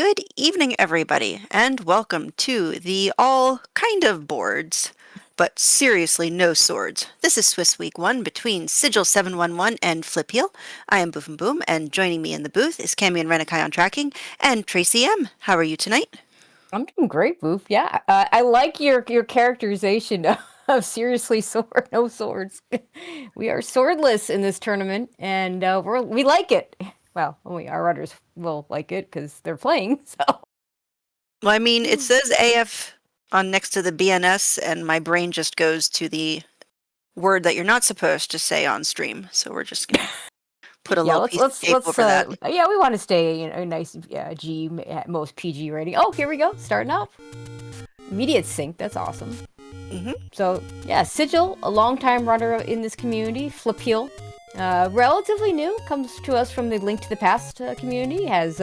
Good evening, everybody, and welcome to the all kind of boards, but seriously no swords. This is Swiss Week 1 between Sigil711 and Flipheal. I am Boof and Boom, and joining me in the booth is Cammy and Renakai on tracking, and Tracy M. How are you tonight? I'm doing great, Boof. Yeah, I like your characterization of seriously no swords. We are swordless in this tournament, and we like it. Well, only our runners will like it because they're playing. So. Well, I mean, it says AF on next to the BNS, and my brain just goes to the word that you're not supposed to say on stream. So we're just gonna put a little piece of tape over that. Yeah, we want to stay a nice G, most PG rating. Oh, here we go, starting off. Immediate sync, that's awesome. So yeah, Sigil, a longtime runner in this community, Flipheal, relatively new, comes to us from the Link to the Past community, has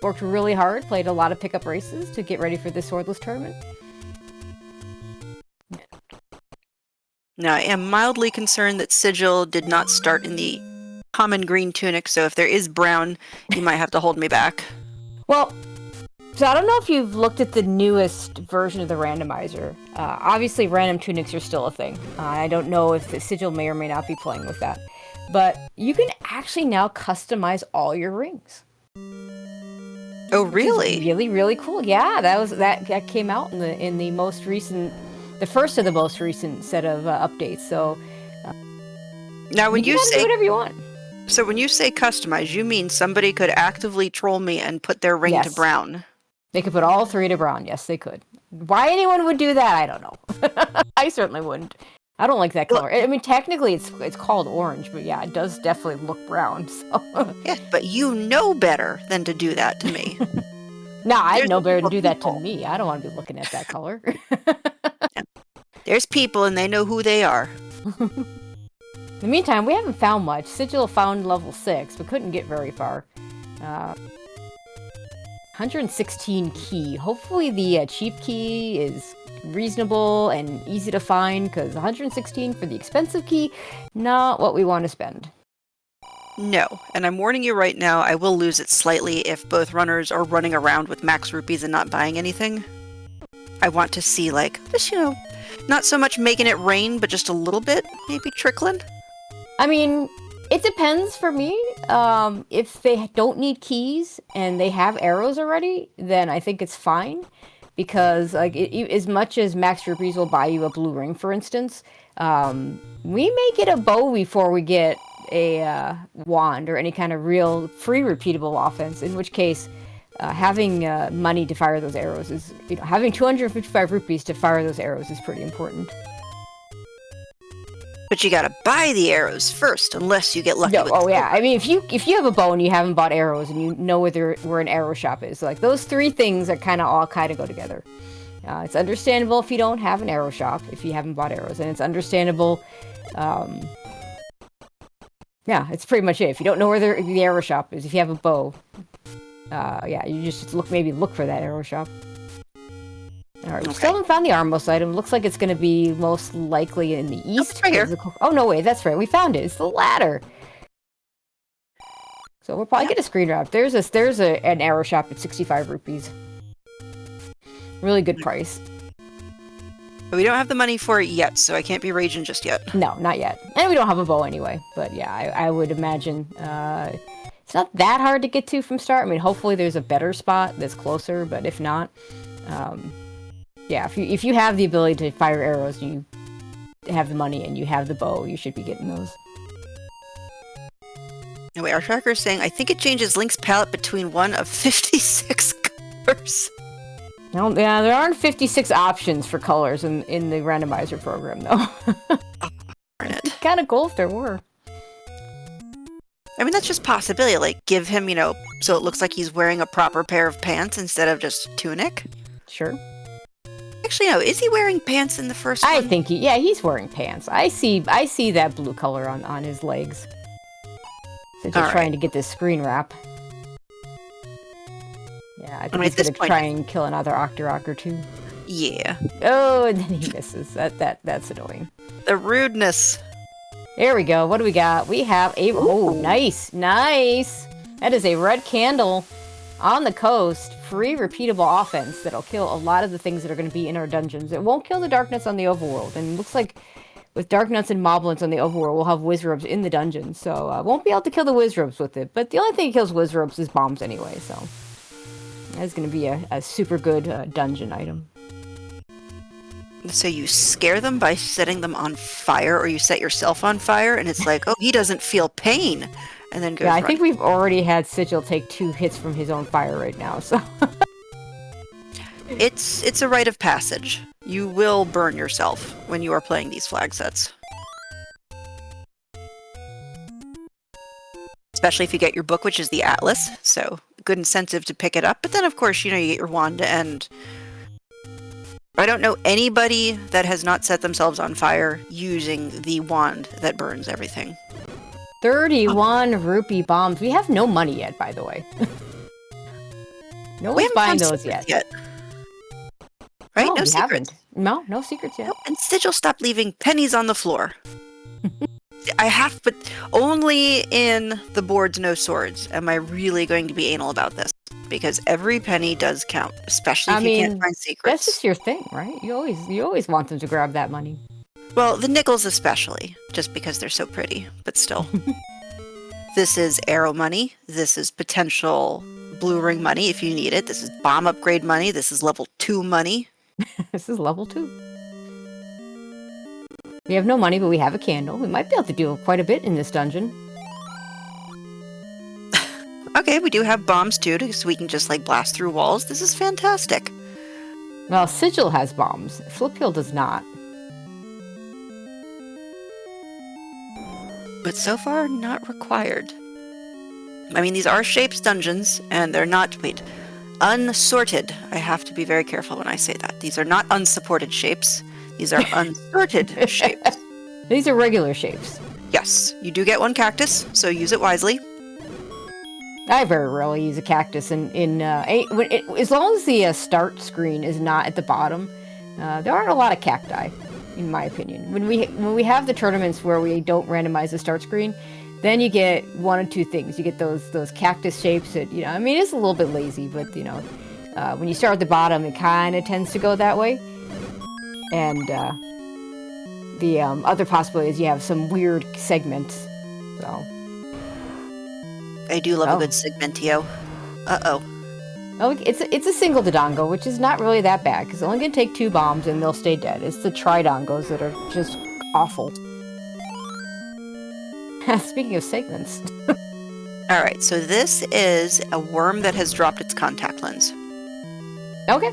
worked really hard, played a lot of pickup races to get ready for this swordless tournament. Now, I am mildly concerned that Sigil did not start in the common green tunic, so if there is brown, you might have to hold me back. Well, so I don't know if you've looked at the newest version of the randomizer. Obviously, random tunics are still a thing. I don't know if the Sigil may or may not be playing with that. But you can actually now customize all your rings. Oh, really? Really, really cool. Yeah, that came out in the most recent, the first of the most recent set of updates. So now, when you say do whatever you want. So when you say customize, you mean somebody could actively troll me and put their ring to brown? They could put all three to brown. Yes, they could. Why anyone would do that, I don't know. I certainly wouldn't. I don't like that color. I mean, technically, it's called orange, but yeah, it does definitely look brown. So. Yes, but you know better than to do that to me. No, I know better than to do that to me. I don't want to be looking at that color. There's people, and they know who they are. In the meantime, we haven't found much. Sigil found level 6, but couldn't get very far. 116 key. Hopefully the chief key is reasonable and easy to find, because 116 for the expensive key, not what we want to spend. No, and I'm warning you right now, I will lose it slightly if both runners are running around with max rupees and not buying anything. I want to see, like, just, not so much making it rain, but just a little bit, maybe trickling. I mean, it depends for me. If they don't need keys and they have arrows already, then I think it's fine. Because as much as max rupees will buy you a blue ring, for instance, we may get a bow before we get a wand or any kind of real free repeatable offense, in which case having money to fire those arrows is, having 255 rupees to fire those arrows is pretty important. But you gotta buy the arrows first, unless you get lucky with yeah. I mean, if you have a bow and you haven't bought arrows and you know where an arrow shop is, like, those three things are all kind of go together. It's understandable if you don't have an arrow shop, if you haven't bought arrows, and it's understandable. Yeah, it's pretty much it. If you don't know where the arrow shop is, if you have a bow, yeah, you just look for that arrow shop. Alright, we still haven't found the armmost item. Looks like it's going to be most likely in the east. Right here. Oh, no, wait, that's right. We found it. It's the ladder. So we'll probably get a screen wrap. There's an arrow shop at 65 rupees. Really good price. But we don't have the money for it yet, so I can't be raging just yet. No, not yet. And we don't have a bow anyway. But yeah, I would imagine it's not that hard to get to from start. I mean, hopefully there's a better spot that's closer, but if not... yeah, if you have the ability to fire arrows, you have the money and you have the bow, you should be getting those. Oh, wait, our tracker is saying, I think it changes Link's palette between one of 56 colors. No, yeah, there aren't 56 options for colors in the randomizer program, though. Darn it. Kind of cool if there were. I mean, that's just possibility. Like, give him, so it looks like he's wearing a proper pair of pants instead of just tunic. Sure. Actually, no. Is he wearing pants in the first one? I think he's wearing pants. I see that blue color on his legs. So just trying to get this screen wrap. Yeah, I think he's going to try and kill another Octorok or two. Yeah. Oh, and then he misses. That's annoying. The rudeness. There we go. What do we got? We have a... Oh, nice. Nice. That is a red candle. on the coast, free repeatable offense that'll kill a lot of the things that are going to be in our dungeons. It won't kill the Darknuts on the overworld, and it looks like with Darknuts and Moblins on the overworld, we'll have Wizrobes in the dungeon, so won't be able to kill the Wizrobes with it. But the only thing that kills Wizrobes is bombs anyway, so that's going to be a super good dungeon item. So you scare them by setting them on fire, or you set yourself on fire, and it's like, oh, he doesn't feel pain, and then goes. Yeah, I think we've already had Sigil take 2 hits from his own fire right now, so. It's a rite of passage. You will burn yourself when you are playing these flag sets. Especially if you get your book, which is the Atlas, so good incentive to pick it up. But then, of course, you get your wand, and I don't know anybody that has not set themselves on fire using the wand that burns everything. 31 rupee bombs. We have no money yet, by the way. No one's buying those yet. Right? No, No we secrets. haven't. No secrets yet. No, and Sigil stopped leaving pennies on the floor. But only in the boards no swords am I really going to be anal about this. Because every penny does count, especially if you can't find secrets. That's just your thing, right? You always want them to grab that money. Well, the nickels especially, just because they're so pretty, but still. This is arrow money. This is potential blue ring money if you need it. This is bomb upgrade money. This is level 2 money. This is level 2. We have no money, but we have a candle. We might be able to do quite a bit in this dungeon. Okay, we do have bombs too, so we can just blast through walls. This is fantastic. Well, Sigil has bombs. Flipheal does not. But so far, not required. I mean, these are shapes dungeons, and they're not, unsorted. I have to be very careful when I say that. These are not unsupported shapes. These are unsorted shapes. These are regular shapes. Yes, you do get one cactus, so use it wisely. I very rarely use a cactus as long as the start screen is not at the bottom. There aren't a lot of cacti, in my opinion. When we have the tournaments where we don't randomize the start screen, then you get one of two things. You get those cactus shapes that it's a little bit lazy, but when you start at the bottom, it kind of tends to go that way. And the other possibility is you have some weird segments. So. I do love a good segmentio. Uh-oh. Oh, it's a single Dodongo, which is not really that bad, because it's only going to take 2 bombs and they'll stay dead. It's the Tridongos that are just awful. Speaking of segments. Alright, so this is a worm that has dropped its contact lens. Okay.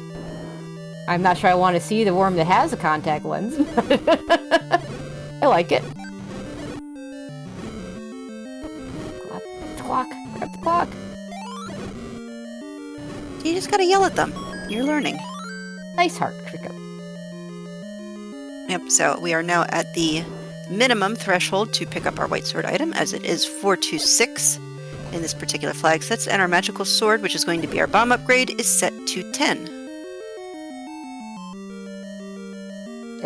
I'm not sure I want to see the worm that has a contact lens. I like it. Clock. Grab the clock. You just gotta yell at them. You're learning. Nice heart, Trico. Yep, so we are now at the minimum threshold to pick up our white sword item, as it is 426 in this particular flag set, and our magical sword, which is going to be our bomb upgrade, is set to 10.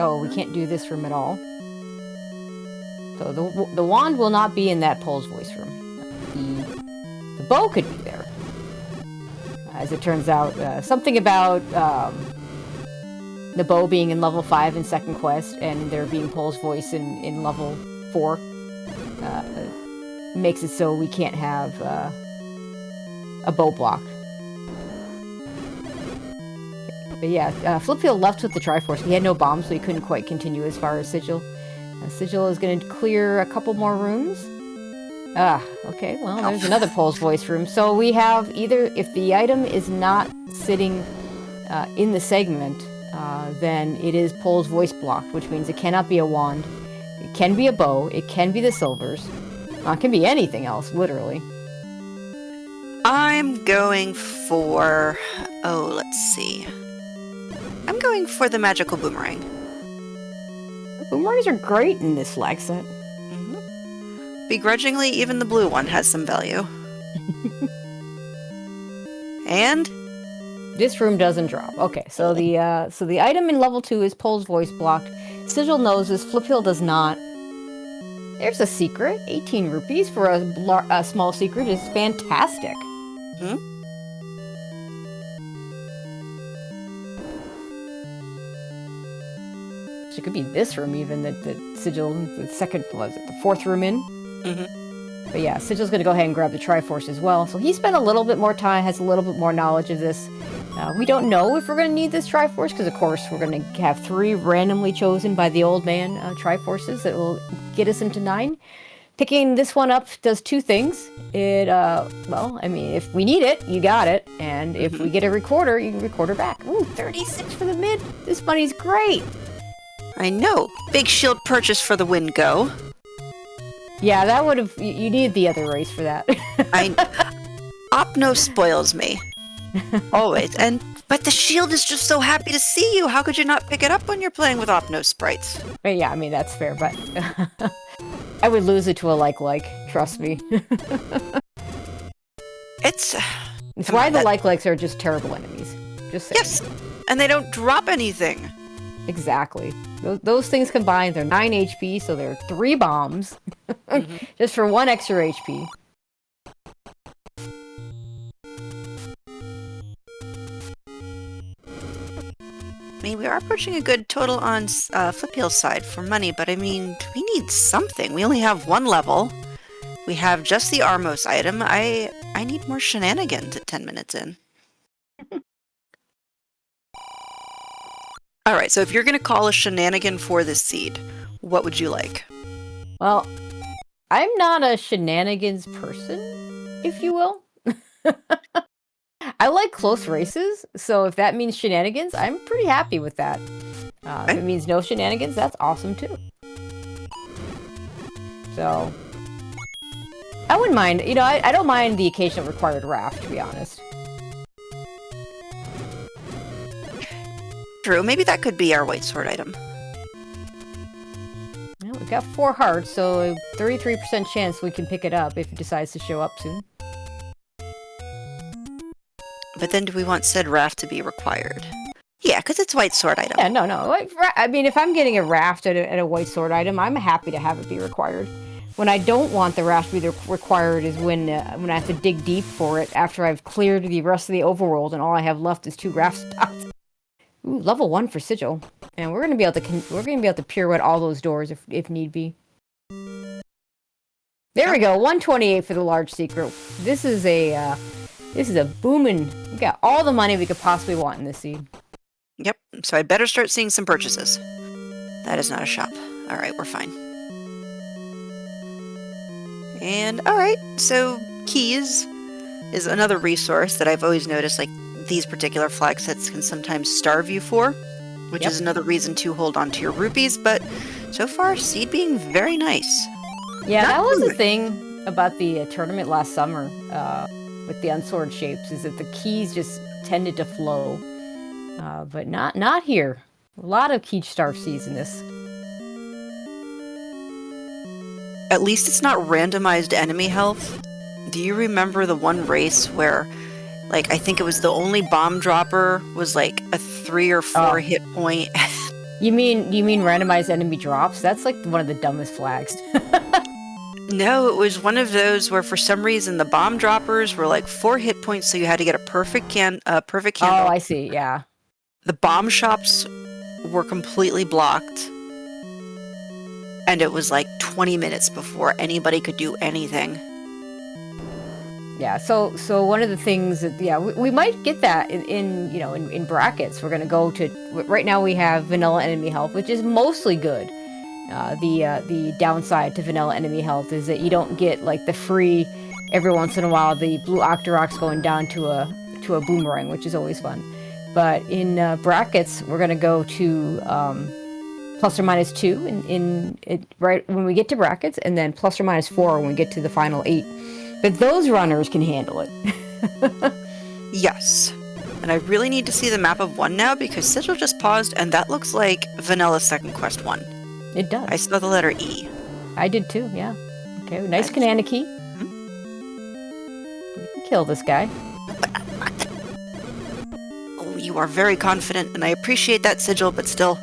Oh, we can't do this room at all. So the wand will not be in that Pole's voice room. The bow could be there. As it turns out, something about the bow being in level 5 in second quest and there being Pole's voice in level 4 makes it so we can't have a bow block. But yeah, Flipheal left with the Triforce. He had no bombs, so he couldn't quite continue as far as Sigil. Sigil is going to clear a couple more rooms. Okay, well, there's another Pole's voice room. So we have either, if the item is not sitting in the segment, then it is Pole's voice blocked, which means it cannot be a wand. It can be a bow. It can be the silvers. It can be anything else, literally. I'm going for... let's see. I'm going for the magical boomerang. Boomerangs are great in this flag set. Begrudgingly, even the blue one has some value. And this room doesn't drop. Okay, so the item in level 2 is Pole's voice blocked. Sigil knows this. Flipheal does not. There's a secret. 18 rupees for a small secret is fantastic. actually could be this room even, that Sigil, the second, was it, the fourth room in? Mm-hmm. But yeah, Sigil's going to go ahead and grab the Triforce as well. So he spent a little bit more time, has a little bit more knowledge of this. We don't know if we're going to need this Triforce, because of course we're going to have 3 randomly chosen by the old man Triforces that will get us into 9. Picking this one up does 2 things. It, well, I mean, if we need it, you got it. And if we get a recorder, you can record her back. Ooh, 36 for the mid. This money's great. I know. Big shield purchase for the win go. Yeah, that would have... You needed the other race for that. Opno spoils me. Always. But the shield is just so happy to see you. How could you not pick it up when you're playing with Opno sprites? But yeah, I mean, that's fair, but... I would lose it to a like, trust me. It's why the likes are just terrible enemies. Just saying. Yes, and they don't drop anything. Exactly. Those things combined, they're 9 HP, so they're 3 bombs. Just for 1 extra HP. I mean, we are pushing a good total on Flipheal's side for money, but I mean, we need something. We only have 1 level. We have just the Armos item. I need more shenanigans at 10 minutes in. Alright, so if you're going to call a shenanigan for this seed, what would you like? Well, I'm not a shenanigans person, if you will. I like close races, so if that means shenanigans, I'm pretty happy with that. If it means no shenanigans, that's awesome too. So, I wouldn't mind, you know, I don't mind the occasional required raft, to be honest. True, maybe that could be our white sword item. Well, we've got 4 hearts, so 33% chance we can pick it up if it decides to show up soon. But then do we want said raft to be required? Yeah, because it's white sword item. Yeah, no. I mean, if I'm getting a raft at a white sword item, I'm happy to have it be required. When I don't want the raft to be required is when I have to dig deep for it after I've cleared the rest of the overworld and all I have left is 2 raft spots. Ooh, level 1 for Sigil, and we're gonna be able to pirouette all those doors if need be. There we go, 128 for the large secret. This is a booming. We got all the money we could possibly want in this seed. Yep, so I better start seeing some purchases. That is not a shop. Alright, we're fine. And, alright, so keys is another resource that I've always noticed, like, these particular flag sets can sometimes starve you for, which is another reason to hold on to your rupees, but so far, seed being very nice. Yeah, that was the thing about the tournament last summer with the unsword shapes, is that the keys just tended to flow, but not here. A lot of key starve seeds in this. At least it's not randomized enemy health. Do you remember the one race where, like, I think it was the only bomb dropper was like a 3 or 4 hit point? You mean randomized enemy drops? That's like one of the dumbest flags. No, it was one of those where for some reason the bomb droppers were like 4 hit points, so you had to get a perfect candle. Oh, I see. Yeah. The bomb shops were completely blocked, and it was like 20 minutes before anybody could do anything. Yeah, so one of the things that, yeah, we might get that in brackets. We're gonna go to, right now we have vanilla enemy health, which is mostly good. The downside to vanilla enemy health is that you don't get like the free, every once in a while, the blue Octoroks going down to a boomerang, which is always fun. But in brackets, we're gonna go to plus or minus 2 right when we get to brackets, and then plus or minus 4 when we get to the final 8. But those runners can handle it. Yes. And I really need to see the map of 1 now, because Sigil just paused, and that looks like Vanilla Second Quest 1. It does. I saw the letter E. I did too, yeah. Okay, nice Kananaki. We can kill this guy. Oh, you are very confident, and I appreciate that, Sigil, but still.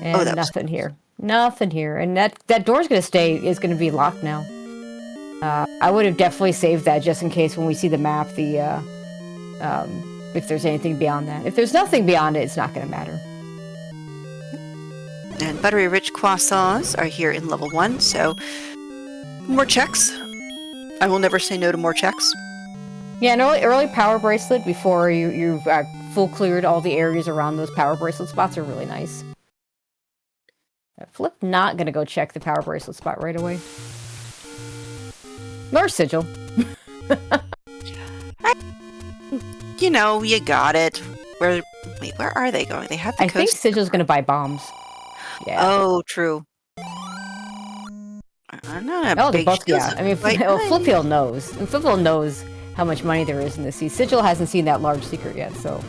And nothing here. Nothing here. And that door's is gonna be locked now. I would have definitely saved that just in case when we see the map, If there's anything beyond that. If there's nothing beyond it, it's not going to matter. And buttery-rich croissants are here in level 1, so more checks. I will never say no to more checks. Yeah, an early power bracelet before you've full cleared all the areas around those power bracelet spots are really nice. Flip not going to go check the power bracelet spot right away. Nor Sigil. You know, you got it. Wait, where are they going? They have the I think Sigil's going to buy bombs. Yeah. Oh, true. They both, yeah. I mean, Flipheal knows. And Flipheal knows how much money there is in this. Sigil hasn't seen that large secret yet, so...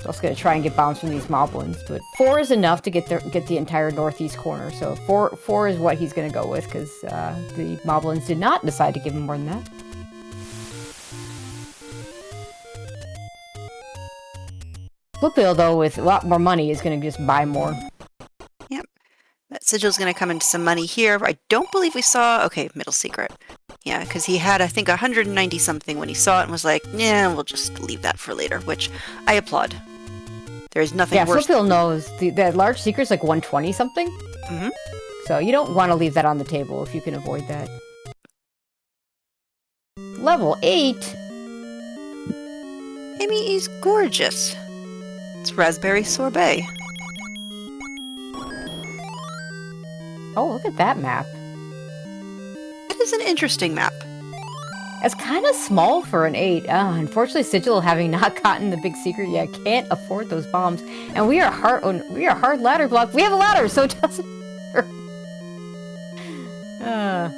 I was going to try and get bombs from these moblins, but 4 is enough to get the entire northeast corner. So 4 is what he's going to go with, because the moblins did not decide to give him more than that. Flipheal, though, with a lot more money, is going to just buy more. Yep. But Sigil's going to come into some money here. I don't believe we saw... Okay, middle secret. Yeah, because he had, I think, 190 something when he saw it and was like, yeah, we'll just leave that for later, which I applaud. There's nothing worse. Yeah, Flipheal knows the large secret's like 120 something. Mm-hmm. So you don't want to leave that on the table if you can avoid that. Level 8? Amy is gorgeous. It's raspberry sorbet. Oh, look at that map. That is an interesting map. It's kind of small for an 8. Unfortunately, Sigil, having not gotten the big secret yet, can't afford those bombs. And we are hard ladder block. We have a ladder, so it doesn't matter.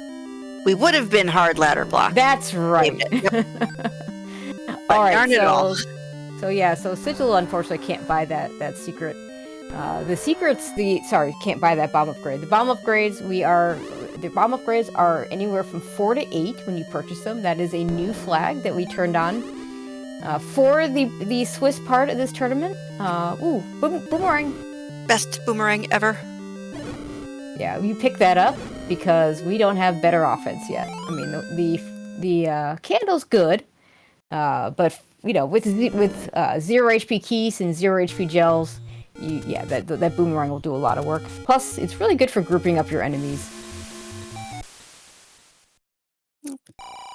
We would have been hard ladder block. That's right. Yep. All right. So Sigil unfortunately can't buy that secret. Can't buy that bomb upgrade. The bomb upgrades are anywhere from 4 to 8 when you purchase them. That is a new flag that we turned on for the Swiss part of this tournament. Boomerang. Best boomerang ever. Yeah, you pick that up because we don't have better offense yet. I mean, the candle's good, but you know, with 0 HP keys and 0 HP gels, that boomerang will do a lot of work. Plus, it's really good for grouping up your enemies.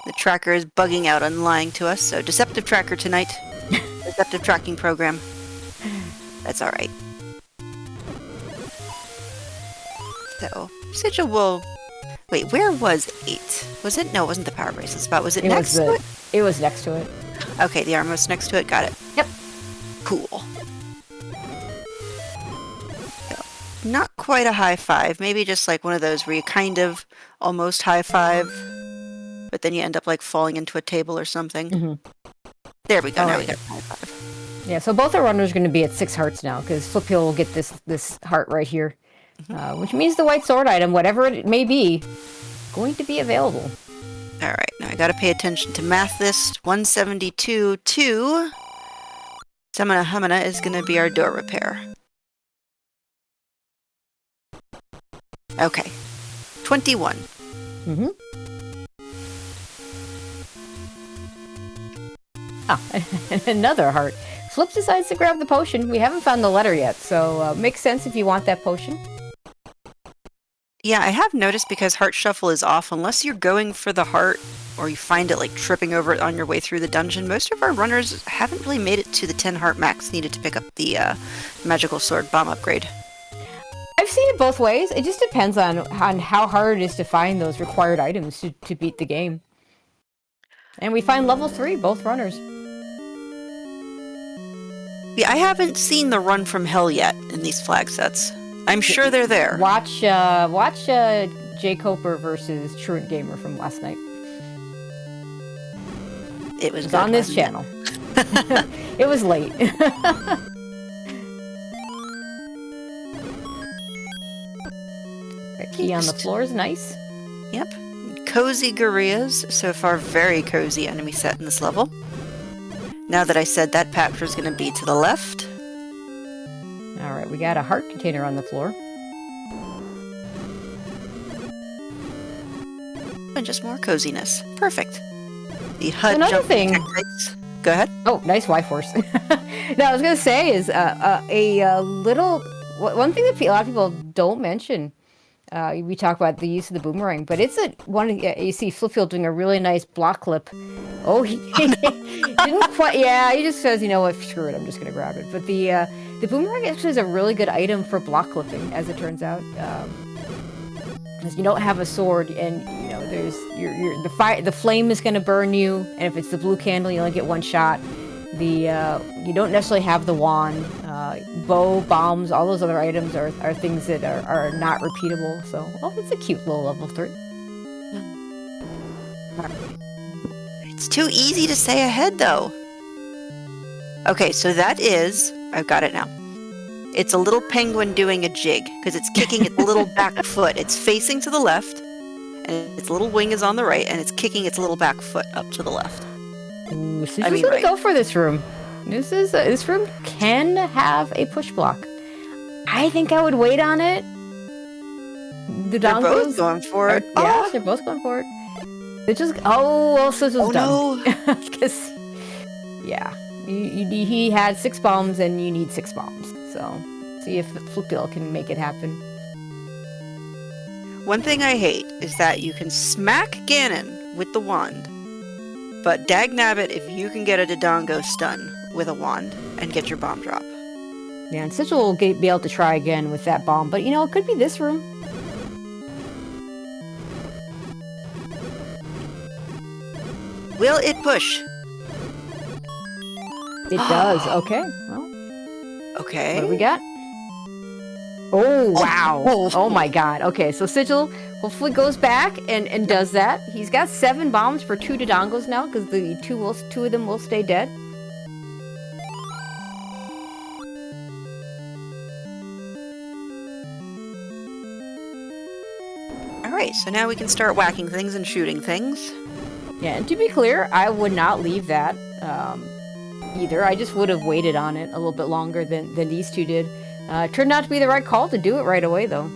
The tracker is bugging out and lying to us, so deceptive tracker tonight. Deceptive tracking program. That's alright. So, Sigil will... Wait, where was 8? Was it? No, it wasn't the power bracelet spot. Was it next to it? It was next to it. Okay, the arm was next to it. Got it. Yep. Cool. So, not quite a high 5. Maybe just like one of those where you kind of almost high 5, but then you end up like falling into a table or something. Mm-hmm. There we go. Now we got high 5. Yeah, so both our runners are going to be at 6 hearts now, because Flipheal will get this heart right here, which means the white sword item, whatever it may be, going to be available. All right, now I got to pay attention to math this. 172 to Stamina Humana is going to be our door repair. Okay, 21. Mm-hmm. Ah, another heart. Flip decides to grab the potion. We haven't found the letter yet, so makes sense if you want that potion. Yeah, I have noticed because Heart Shuffle is off, unless you're going for the heart or you find it like tripping over it on your way through the dungeon, most of our runners haven't really made it to the 10 heart max needed to pick up the magical sword bomb upgrade. I've seen it both ways. It just depends on how hard it is to find those required items to beat the game. And we find level 3, both runners. Yeah, I haven't seen the run from hell yet in these flag sets. I'm sure they're there. Watch Jay Coper versus Truant Gamer from last night. It was on this channel. It was late. Key on the floor is nice. Yep. Cozy Gorillas. So far, very cozy enemy set in this level. Now that I said that, Patra's going to be to the left. Alright, we got a heart container on the floor. And just more coziness. Perfect. The HUD Another thing. Go ahead. Oh, nice Y-force. No, I was gonna say is a little one thing that a lot of people don't mention. We talk about the use of the boomerang, but it's you see Flipheal doing a really nice block clip. Oh, he didn't quite. Yeah, he just says, you know what, screw it, I'm just gonna grab it. But the boomerang actually is a really good item for block clipping, as it turns out. Because you don't have a sword, and you know there's the flame is gonna burn you, and if it's the blue candle, you only get one shot. You don't necessarily have the wand, bow, bombs, all those other items are things that are not repeatable. So, oh, it's a cute little level 3. It's too easy to say ahead, though. Okay, so that is... I've got it now. It's a little penguin doing a jig, because it's kicking its little back foot. It's facing to the left, and its little wing is on the right, and it's kicking its little back foot up to the left. Ooh, so I'm gonna go for this room. This room can have a push block. I think I would wait on it. They're both going for it. Yeah, they're both going for it. It just Sigil's done. No. Because yeah, he had 6 bombs and you need 6 bombs. So see if Flipheal can make it happen. One thing I hate is that you can smack Ganon with the wand, but dagnabbit if you can get a Dodongo stun with a wand and get your bomb drop. Yeah, and Sigil will be able to try again with that bomb, but you know, it could be this room. Will it push? It does. Okay. Well, okay. What do we got? Oh, wow. Oh my god. Okay, so Sigil hopefully goes back and does that. He's got 7 bombs for 2 Dodongos now, because the 2 of them will stay dead. Alright, so now we can start whacking things and shooting things. Yeah, and to be clear, I would not leave that either. I just would have waited on it a little bit longer than these two did. Turned out to be the right call to do it right away, though.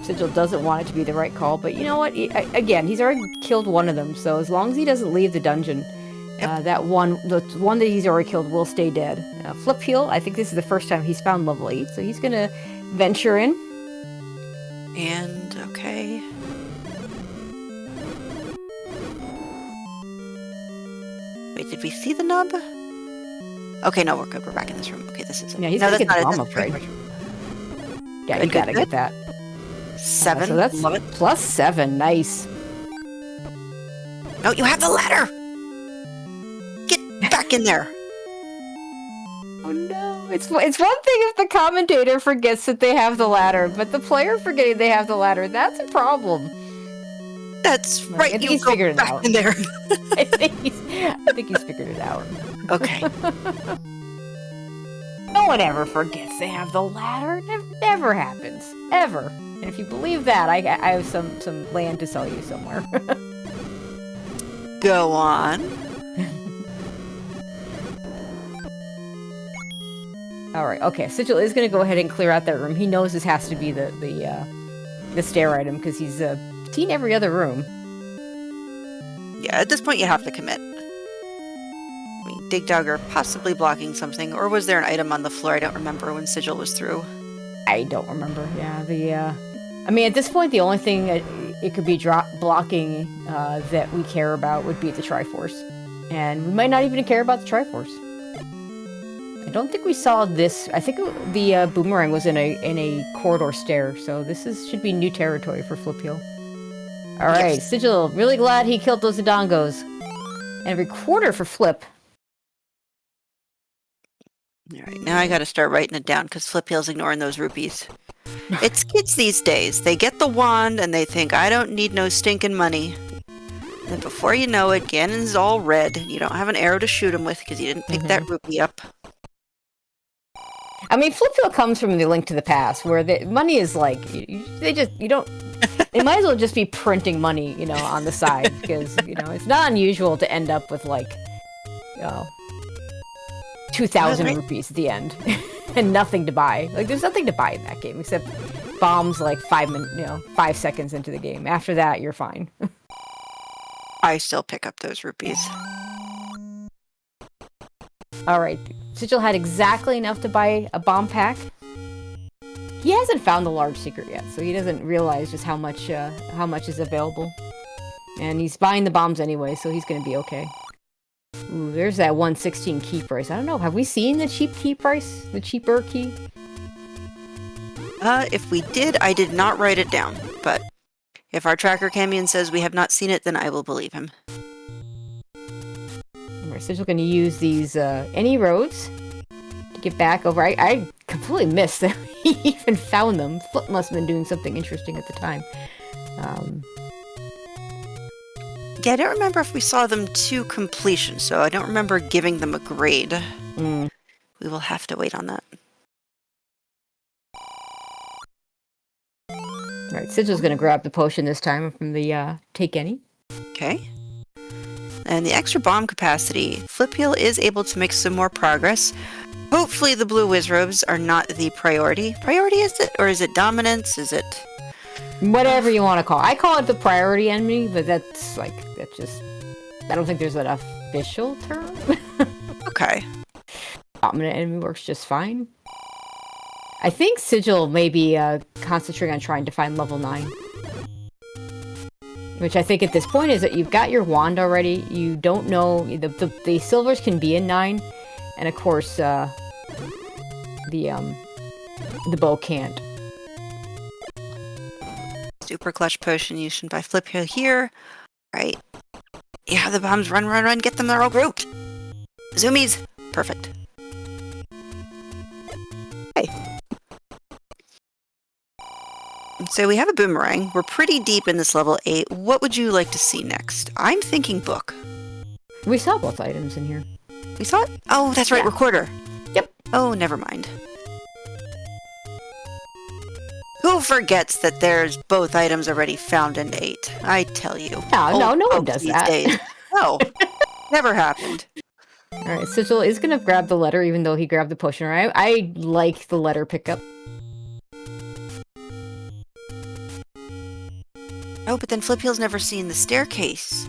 Sigil doesn't want it to be the right call, but you know what? Again, he's already killed one of them, so as long as he doesn't leave the dungeon, the one that he's already killed will stay dead. Flipheal, I think this is the first time he's found level 8, so he's gonna venture in. And, okay. Wait, did we see the nub? Okay, no, we're good. We're back in this room. Okay, this is it. Yeah, he's no, gonna get the bomb it. upgrade. Yeah, good, you gotta good. get that. 7. So that's Love it. plus 7. Nice. No, you have the ladder! Get back in there! Oh no. It's one thing if the commentator forgets that they have the ladder, but the player forgetting they have the ladder, that's a problem. That's Like, right, I think you he's go figured it back out. in there. I think he's figured it out. Okay. No one ever forgets they have the ladder. Never happens. Ever. And if you believe that, I have some land to sell you somewhere. Go on. Alright, okay. Sigil is going to go ahead and clear out that room. He knows this has to be the stair item, because he's seen every other room. Yeah, at this point you have to commit. I mean, Dig Dugger possibly blocking something, or was there an item on the floor? I don't remember when Sigil was through. I don't remember. Yeah, I mean, at this point, the only thing it could be blocking that we care about would be the Triforce. And we might not even care about the Triforce. I don't think we saw this. I think the boomerang was in a corridor stair, so this should be new territory for Flipheal. Alright, Yes. Sigil, really glad he killed those Dodongos. And a recorder for Flip. Alright, now I gotta start writing it down, because Flipheal's ignoring those rupees. It's kids these days. They get the wand, and they think, I don't need no stinking money. And then before you know it, Ganon's all red. You don't have an arrow to shoot him with, because you didn't pick that rupee up. I mean, Flipheal comes from the Link to the Past, where the money is like, they might as well just be printing money, you know, on the side, because, you know, it's not unusual to end up with, like, 2,000 rupees at the end, and nothing to buy. Like, there's nothing to buy in that game, except bombs like 5 seconds into the game. After that, you're fine. I still pick up those rupees. All right, Sigil had exactly enough to buy a bomb pack. He hasn't found the large secret yet, so he doesn't realize just how much is available. And he's buying the bombs anyway, so he's gonna be okay. Ooh, there's that 116 key price. I don't know, have we seen the cheap key price? The cheaper key? If we did, I did not write it down, but if our tracker Camion says we have not seen it, then I will believe him. Alright, so we're gonna use these, any roads to get back over. I completely missed that he even found them. Flip must have been doing something interesting at the time. Yeah, I don't remember if we saw them to completion, so I don't remember giving them a grade. We will have to wait on that. Alright, Sigil's gonna grab the potion this time from the, Take Any. Okay. And the extra bomb capacity, Flipheal is able to make some more progress. Hopefully the blue Wizrobes are not the priority. Priority is it? Or is it dominance? Is it... Whatever you want to call it. I call it the priority enemy, but that's just... I don't think there's an official term. Okay. Dominant enemy works just fine. I think Sigil may be concentrating on trying to find level 9. Which I think at this point is that you've got your wand already. You don't know... The silvers can be in 9. And of course, the bow can't. Super clutch potion used by Flipheal here. Right. Yeah, the bombs. Run, run, run. Get them. They're all grouped. Zoomies. Perfect. Okay. So we have a boomerang. We're pretty deep in this level 8. What would you like to see next? I'm thinking book. We saw both items in here. We saw it? Oh, that's right. Yeah. Recorder. Yep. Oh, never mind. Who forgets that there's both items already found in 8? I tell you. No one does these that. Days. No. Never happened. Alright, Sigil is gonna grab the letter even though he grabbed the potion. Right? I like the letter pickup. Oh, but then Flipheal's never seen the staircase.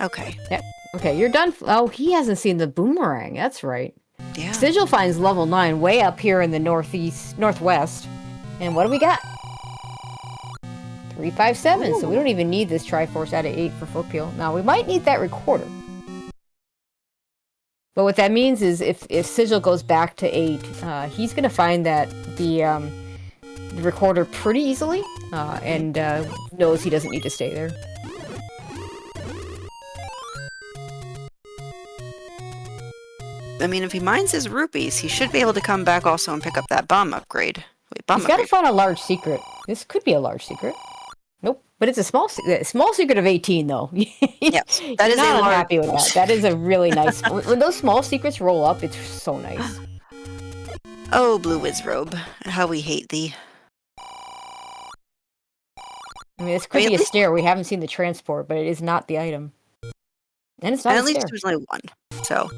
Okay. Yep. Okay, you're done. Oh, he hasn't seen the boomerang. That's right. Yeah. Sigil finds level 9 way up here in the northwest. And what do we got? 357. Ooh. So we don't even need this Triforce out of 8 for Flipheal. Now, we might need that recorder. But what that means is if Sigil goes back to 8, he's going to find that the recorder pretty easily and knows he doesn't need to stay there. I mean, if he mines his rupees, he should be able to come back also and pick up that bomb upgrade. Wait, bomb He's got to upgrade. find a large secret. This could be a large secret. Nope, but it's a small secret of 18 though. Yes, that is not a large... unhappy with that. That is a really nice. When those small secrets roll up, it's so nice. Oh, blue Wizrobe, how we hate thee. I mean, this could be a stair. We haven't seen the transport, but it is not the item, and it's not And a at least stair. there's only one. So,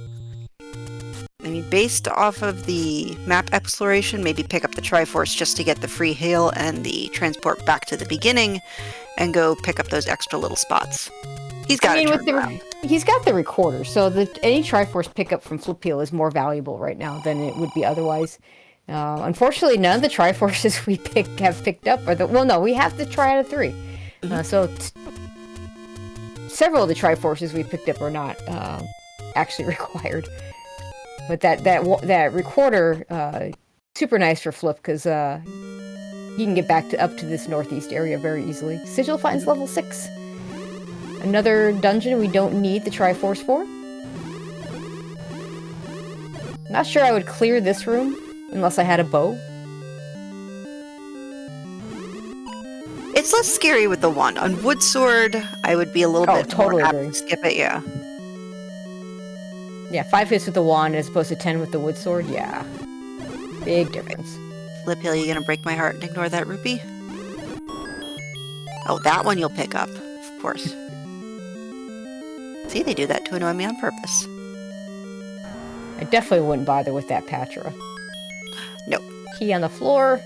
I mean, based off of the map exploration, maybe pick up the Triforce just to get the free heal and the transport back to the beginning, and go pick up those extra little spots. He's got He's got the recorder, so any Triforce pickup from Flipheal is more valuable right now than it would be otherwise. Unfortunately, none of the Triforces we have picked up are we have to try out of 3. Several of the Triforces we picked up are not actually required. But that recorder, super nice for Flip because he can get back up to this northeast area very easily. Sigil finds level 6. Another dungeon we don't need the Triforce for. Not sure I would clear this room unless I had a bow. It's less scary with the wand. On Wood Sword, I would be a little bit totally more apt agree. to skip it, yeah. Yeah, 5 hits with the wand as opposed to 10 with the wood sword. Yeah. Big difference. Flipheal, you gonna break my heart and ignore that rupee? Oh, that one you'll pick up, of course. See, they do that to annoy me on purpose. I definitely wouldn't bother with that Patra. Nope. Key on the floor.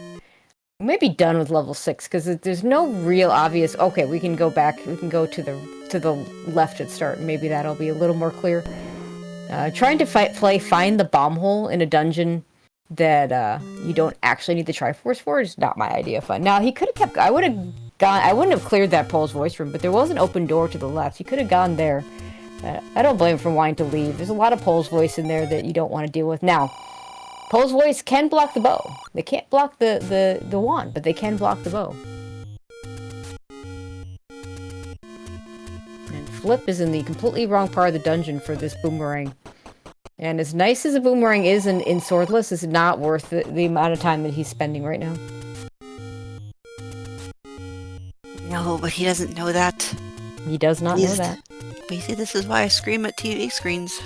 We might be done with level 6 because there's no real obvious. Okay, we can go back. We can go to the left at start. Maybe that'll be a little more clear. Trying to find the bomb hole in a dungeon that you don't actually need the Triforce for is not my idea of fun. Now he could have kept. I would have gone. I wouldn't have cleared that Pole's voice room, but there was an open door to the left. He could have gone there. I don't blame him for wanting to leave. There's a lot of Pole's voice in there that you don't want to deal with. Now, Pole's voice can block the bow. They can't block the wand, but they can block the bow. And Flip is in the completely wrong part of the dungeon for this boomerang. And as nice as a boomerang is in Swordless, it's not worth the amount of time that he's spending right now. No, but he doesn't know that. He does not know that. But you see, this is why I scream at TV screens.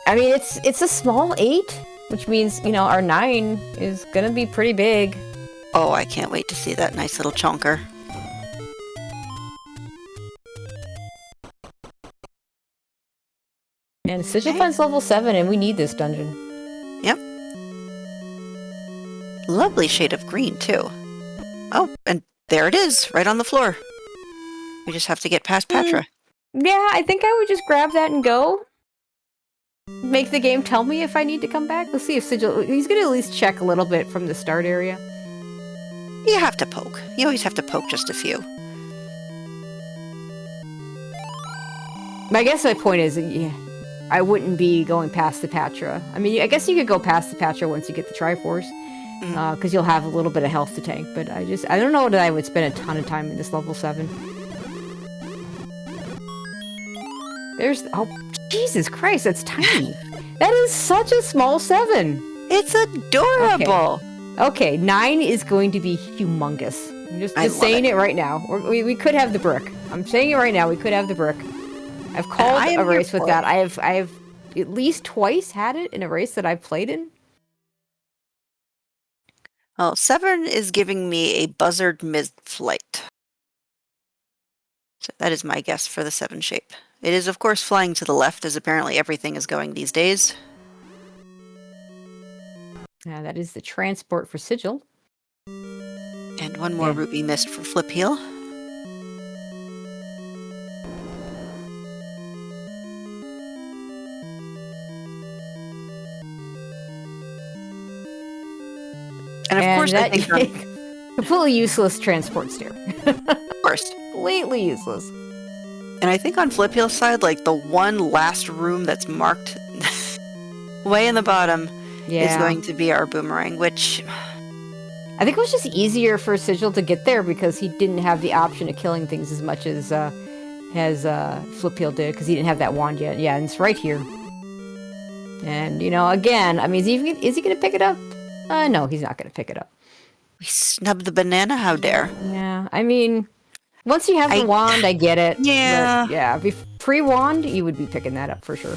I mean, it's a small 8, which means, you know, our 9 is gonna be pretty big. Oh, I can't wait to see that nice little chonker. And Sigil finds level 7, and we need this dungeon. Yep. Lovely shade of green, too. Oh, and there it is, right on the floor. We just have to get past Patra. Yeah, I think I would just grab that and go. Make the game tell me if I need to come back. Let's see if Sigil... He's going to at least check a little bit from the start area. You have to poke. You always have to poke just a few. I guess my point is, yeah, I wouldn't be going past the Patra. I mean, I guess you could go past the Patra once you get the Triforce. Because you'll have a little bit of health to tank. But I don't know that I would spend a ton of time in this level 7. There's... Oh, Jesus Christ, that's tiny. That is such a small 7. It's adorable. Okay, 9 is going to be humongous. I'm just saying it right now. We could have the brick. I'm saying it right now. We could have the brick. I've called a race with that. I have at least twice had it in a race that I've played in. Well, 7 is giving me a buzzard mid-flight. So that is my guess for the 7 shape. It is, of course, flying to the left, as apparently everything is going these days. That is the transport for Sigil. And one more Ruby Mist for Flipheal. And of course, I think completely useless transport stair. Of course. Completely useless. And I think on Flipheal's side, like the one last room that's marked way in the bottom is going to be our boomerang, which... I think it was just easier for Sigil to get there because he didn't have the option of killing things as much as Flipheal did because he didn't have that wand yet. Yeah, and it's right here. And, you know, again, I mean, is he going to pick it up? No, he's not going to pick it up. We snubbed the banana, how dare. Yeah, I mean, once you have the wand, I get it. Yeah. But yeah, pre-wand, you would be picking that up for sure.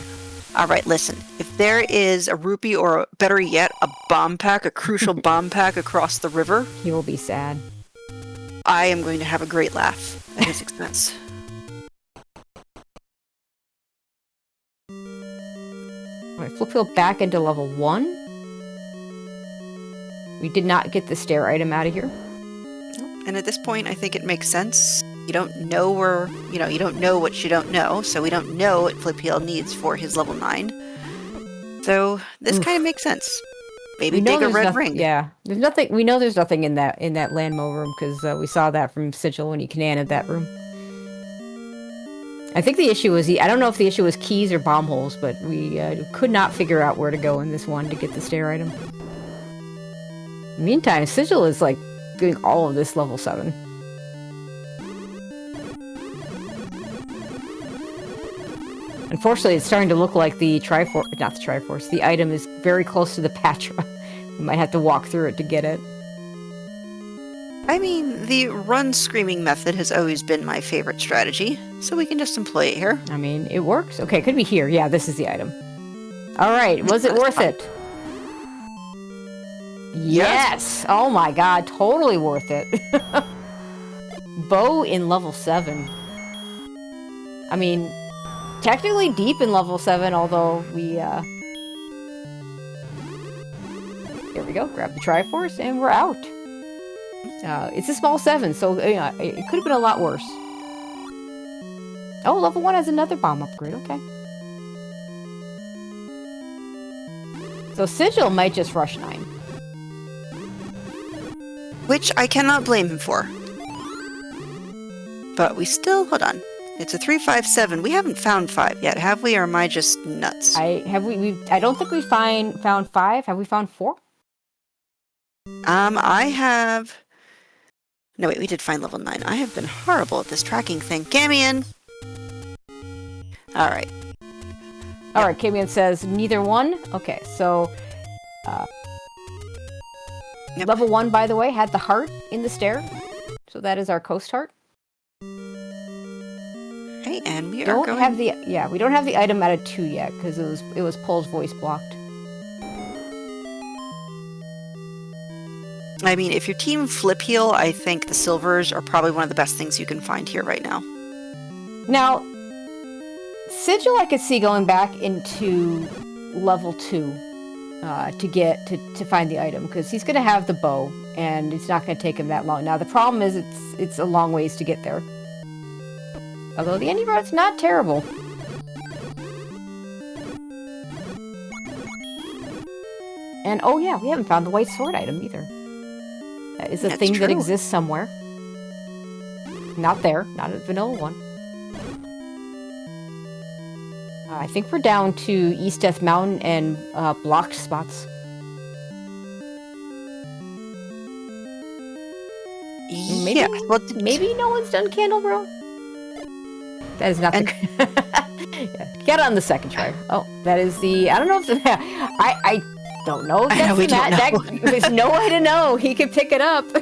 All right, listen. If there is a rupee or, better yet, a bomb pack, a crucial bomb pack across the river... He will be sad. I am going to have a great laugh at his expense. All right, Flipheal back into level 1. We did not get the stair item out of here. And at this point, I think it makes sense. You don't know where, you don't know what you don't know, so we don't know what Flipheal needs for his level 9. So this kind of makes sense. Maybe dig a red ring. Yeah, there's nothing. We know there's nothing in that landmo room because we saw that from Sigil when he cananed that room. I think the issue was I don't know if the issue was keys or bomb holes, but we could not figure out where to go in this one to get the stair item. Meantime, Sigil is like doing all of this level 7. Unfortunately, it's starting to look like the Triforce, the item is very close to the Patra. We might have to walk through it to get it. I mean, the run screaming method has always been my favorite strategy, so we can just employ it here. I mean, it works. Okay, it could be here. Yeah, this is the item. Alright, was it worth it? Yes! Oh my god, totally worth it. Bow in level 7. I mean, technically deep in level 7, although we, Here we go, grab the Triforce, and we're out. It's a small 7, so it could have been a lot worse. Oh, level 1 has another bomb upgrade. Okay. So Sigil might just rush 9. Which I cannot blame him for. But we still... Hold on. It's a 357. We haven't found 5 yet, have we? Or am I just nuts? I don't think we found 5. Have we found 4? I have... No, wait, we did find level 9. I have been horrible at this tracking thing. Camion! Alright. Alright, Camion says neither one. Okay, so... Yep. Level 1, by the way, had the heart in the stair. So that is our coast heart. Okay, and we don't are going... have the... Yeah, we don't have the item at a 2 yet, because it was Pole's voice blocked. I mean, if you're team Flipheal, I think the silvers are probably one of the best things you can find here right now. Now, Sigil I could see going back into level 2 to find the item, because he's going to have the bow, and it's not going to take him that long. Now, the problem is it's a long ways to get there. Although the ending road's not terrible. And, oh yeah, we haven't found the white sword item either. That is a thing that exists somewhere. Not there. Not at Vanilla 1. I think we're down to East Death Mountain and blocked spots. Maybe, yeah. Well, maybe no one's done Candle Row? That is not the... yeah, get on the second try. Oh, that is the... I don't know if the... I don't know if that's we don't know. There's no way to know. He could pick it up. So,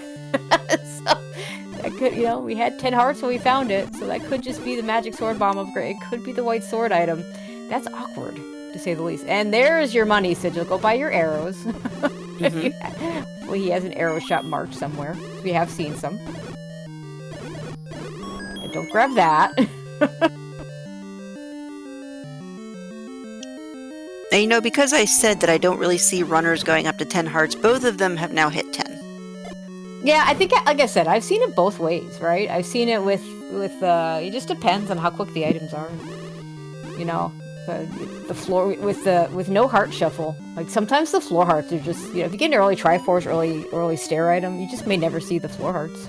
that could, we had 10 hearts when we found it, so that could just be the magic sword bomb upgrade. It could be the white sword item. That's awkward, to say the least. And there's your money, Sigil. Go buy your arrows. Well, he has an arrow shop marked somewhere. We have seen some. And don't grab that. Now, because I said that I don't really see runners going up to 10 hearts, both of them have now hit 10. Yeah, I think, like I said, I've seen it both ways, right? I've seen it with it just depends on how quick the items are. The floor with no heart shuffle. Like sometimes the floor hearts are just, if you get an early Triforce, early stair item, you just may never see the floor hearts.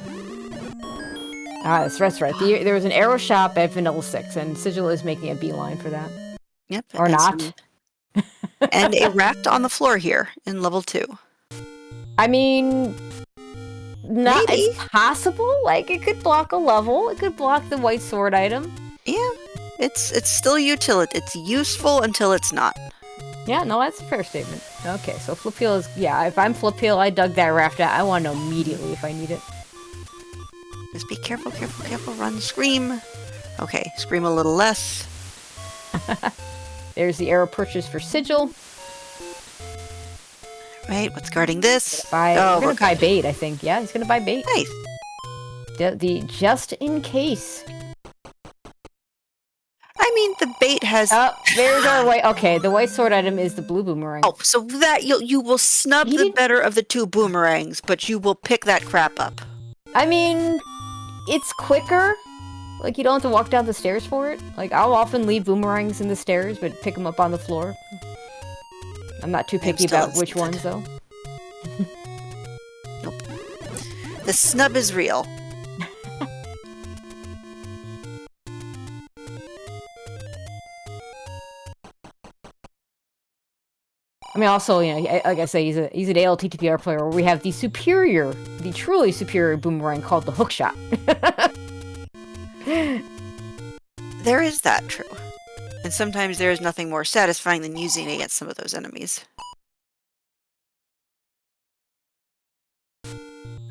Ah, that's right. There was an arrow shop at Vanilla 6, and Sigil is making a beeline for that. Yep. Or not. And a raft on the floor here in level 2. I mean, it's possible. Like, it could block a level. It could block the white sword item. Yeah, it's still utility. It's useful until it's not. Yeah, no, that's a fair statement. Okay, so Flipheal is... Yeah, if I'm Flipheal, I dug that raft out. I want to know immediately if I need it. Just be careful, careful, careful. Run, scream. Okay, scream a little less. There's the arrow purchase for Sigil. Right, what's guarding this? We're gonna buy bait, I think. Yeah, he's gonna buy bait. Nice. The just in case. I mean, the bait has... Oh, there's our white... Okay, the white sword item is the blue boomerang. Oh, so that you will snub the better of the 2 boomerangs, but you will pick that crap up. I mean, it's quicker. Like, you don't have to walk down the stairs for it. Like, I'll often leave boomerangs in the stairs, but pick them up on the floor. I'm not too picky about which ones, though. Nope. The snub is real. I mean, also, like I say, he's an ALTTPR player where we have the truly superior boomerang called the hookshot. There is that, true. And sometimes there is nothing more satisfying than using it against some of those enemies.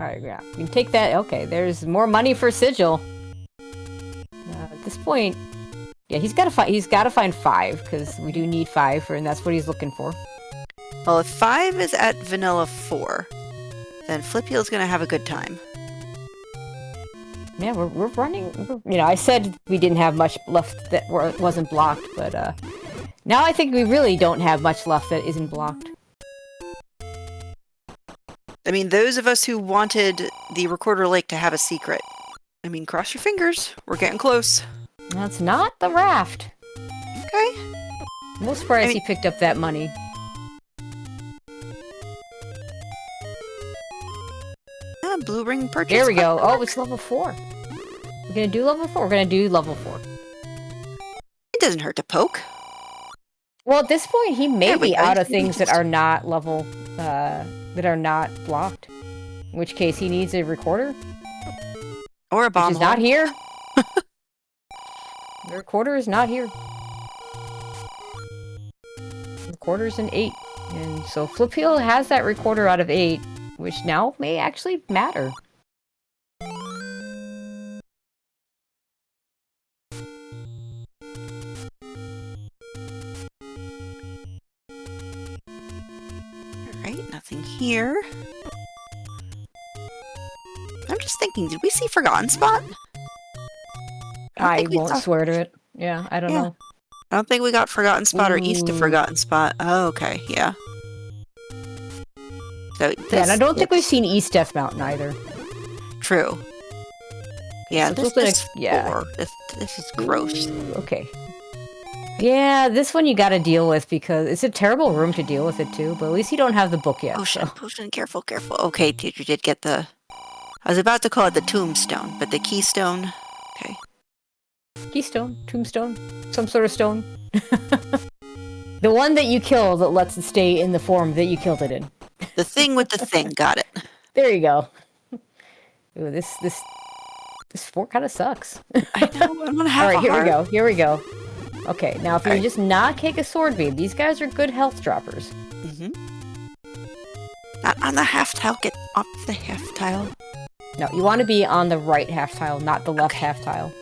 Alright, yeah. We can take that. Okay, there's more money for Sigil. At this point, yeah, he's got to find 5, because we do need 5, and that's what he's looking for. Well, if 5 is at Vanilla 4, then Flipheal's gonna have a good time. Yeah, we're running... I said we didn't have much left that wasn't blocked, but now I think we really don't have much left that isn't blocked. I mean, those of us who wanted the Recorder Lake to have a secret. I mean, cross your fingers. We're getting close. That's not the raft. Okay. I'm surprised he picked up that money. Blue ring purchase. There we go. Oh, it's level 4. We're gonna do level 4. We're gonna do level 4. It doesn't hurt to poke. Well, at this point, he may be out of things that are not level, that are not blocked. In which case, he needs a recorder. Or a bomb. Which is not here. The recorder is not here. The recorder's an 8. And so Flipheal has that recorder out of 8, which now may actually matter. Alright, nothing here. I'm just thinking, did we see Forgotten Spot? I won't swear to it. Yeah, I don't know. I don't think we got Forgotten Spot or East of Forgotten Spot. Oh, okay, yeah. So yeah, and I don't think we've seen East Death Mountain either. True. Yeah, so this is gross. Okay. Yeah, this one you gotta deal with because it's a terrible room to deal with it too, but at least you don't have the book yet. Potion, careful, careful. Okay, teacher did get the... I was about to call it the tombstone, but the keystone... Okay. Keystone, tombstone, some sort of stone. The one that you kill that lets it stay in the form that you killed it in. The thing with the thing, got it. There you go. Ooh, this fort kind of sucks. I know, I'm gonna have Alright, here we go. Okay, now if you just not kick a sword beam, these guys are good health droppers. Mm-hmm. Not on the half tile, get off the half tile. No, you want to be on the right half tile, not the left half tile.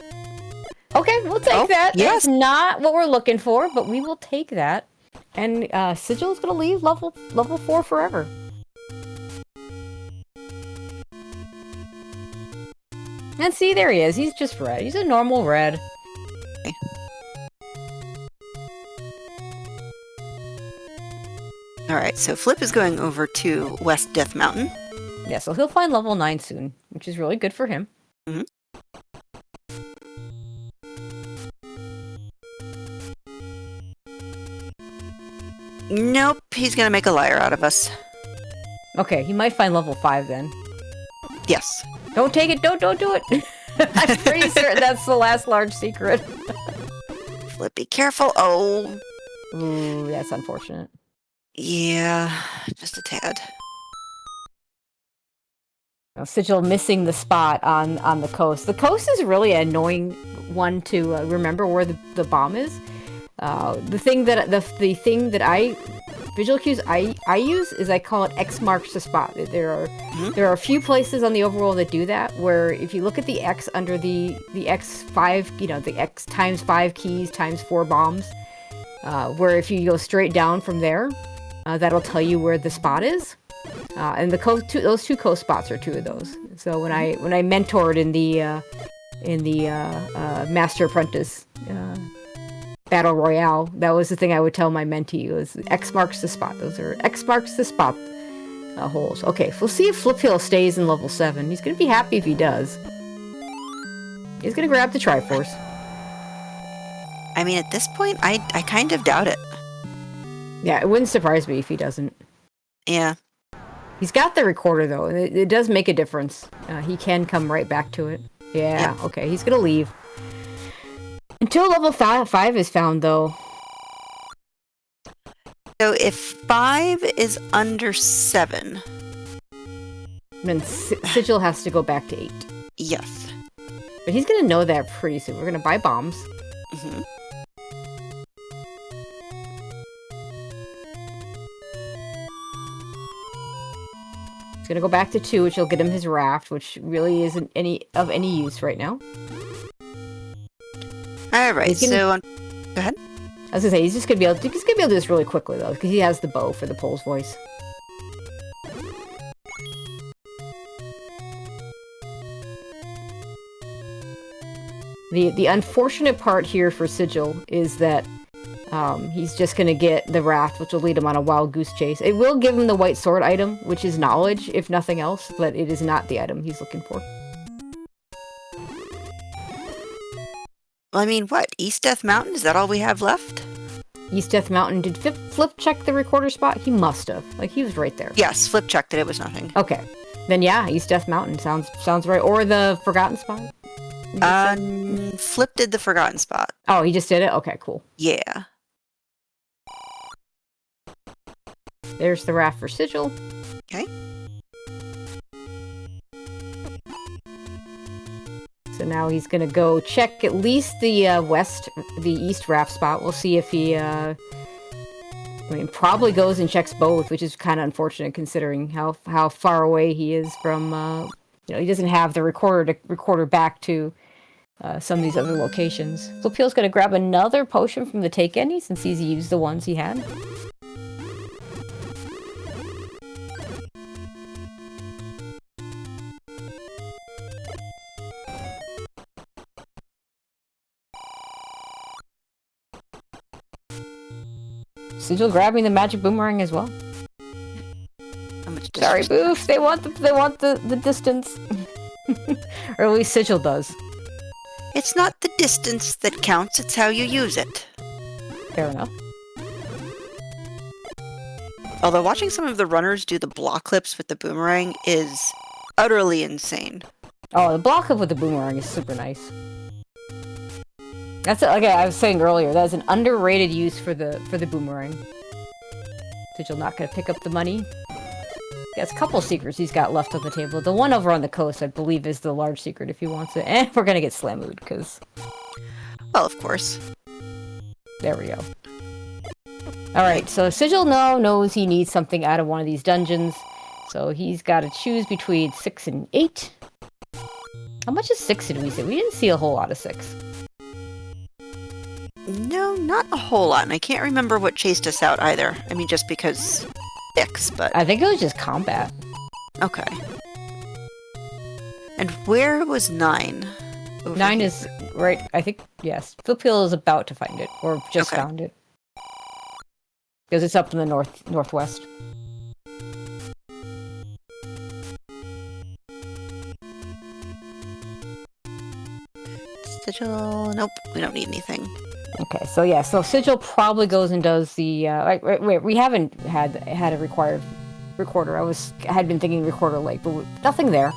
Okay, we'll take that. Yes. That's not what we're looking for, but we will take that. And Sigil is going to leave level 4 forever. And see, there he is. He's just red. He's a normal red. Okay. Alright, so Flip is going over to West Death Mountain. Yeah, so he'll find level 9 soon, which is really good for him. Mm-hmm. Nope, he's gonna make a liar out of us. Okay, he might find level 5 then. Yes. Don't take it, don't do it! I'm pretty certain that's the last large secret. Flip, be careful. Oh. Ooh, that's unfortunate. Yeah, just a tad. Sigil missing the spot on the coast. The coast is really an annoying one to remember where the bomb is. The thing that I visual cues I use is I call it X marks the spot. There are a few places on the overworld that do that, where if you look at the X under the X5, the X times 5 keys times 4 bombs, where if you go straight down from there, that'll tell you where the spot is. And those two coast spots are 2 of those. So when I mentored in the Master Apprentice Battle Royale, that was the thing I would tell my mentee, was X marks the spot. Those are X marks the spot holes. Okay, we'll see if Flipheal stays in level 7. He's gonna be happy if he does. He's gonna grab the Triforce. I mean, at this point, I kind of doubt it. Yeah, it wouldn't surprise me if he doesn't. Yeah. He's got the recorder, though, and it does make a difference. He can come right back to it. Yeah, okay, he's gonna leave. Until level 5 is found, though. So if 5 is under 7... then Sigil has to go back to 8. Yes. But he's gonna know that pretty soon. We're gonna buy bombs. Mm-hmm. He's gonna go back to 2, which will get him his raft, which really isn't of any use right now. Alright, so... Go ahead. I was gonna say, he's gonna be able to do this really quickly, though, because he has the bow for the Pole's voice. The unfortunate part here for Sigil is that He's just gonna get the raft, which will lead him on a wild goose chase. It will give him the white sword item, which is knowledge, if nothing else, but it is not the item he's looking for. Well, I mean, what? East Death Mountain? Is that all we have left? East Death Mountain. Did Flip check the recorder spot? He must have. Like, he was right there. Yes, Flip checked it. It was nothing. Okay. Then yeah, East Death Mountain sounds right. Or the Forgotten Spot? Flip did the Forgotten Spot. Oh, he just did it? Okay, cool. Yeah. There's the raft for Sigil. Okay. So now he's gonna go check at least the east raft spot. We'll see if he, probably goes and checks both, which is kind of unfortunate considering how far away he is from, he doesn't have the recorder back to some of these other locations. Flipheal's gonna grab another potion from the take any since he's used the ones he had. Sigil grabbing the magic boomerang as well. Sorry, Boof. They want the distance, or at least Sigil does. It's not the distance that counts; it's how you use it. Fair enough. Although watching some of the runners do the block clips with the boomerang is utterly insane. Oh, the block clip with the boomerang is super nice. That's like I was saying earlier. That is an underrated use for the boomerang. Sigil not gonna pick up the money. There's a couple secrets he's got left on the table. The one over on the coast, I believe, is the large secret if he wants it. And we're gonna get Slamooed because. Well, of course. There we go. All right, so Sigil now knows he needs something out of one of these dungeons, so he's got to choose between 6 and 8. How much is 6 did we see? We didn't see a whole lot of 6. No, not a whole lot, and I can't remember what chased us out either. I mean, just because 6, but... I think it was just combat. Okay. And where was 9? 9 here. Is right, I think, yes. Flipheal is about to find it, or just found it. Because it's up in the northwest. Sigil... Nope, we don't need anything. Okay, so yeah, so Sigil probably goes and does the, wait, we haven't had a required recorder. I had been thinking recorder lake, but nothing there.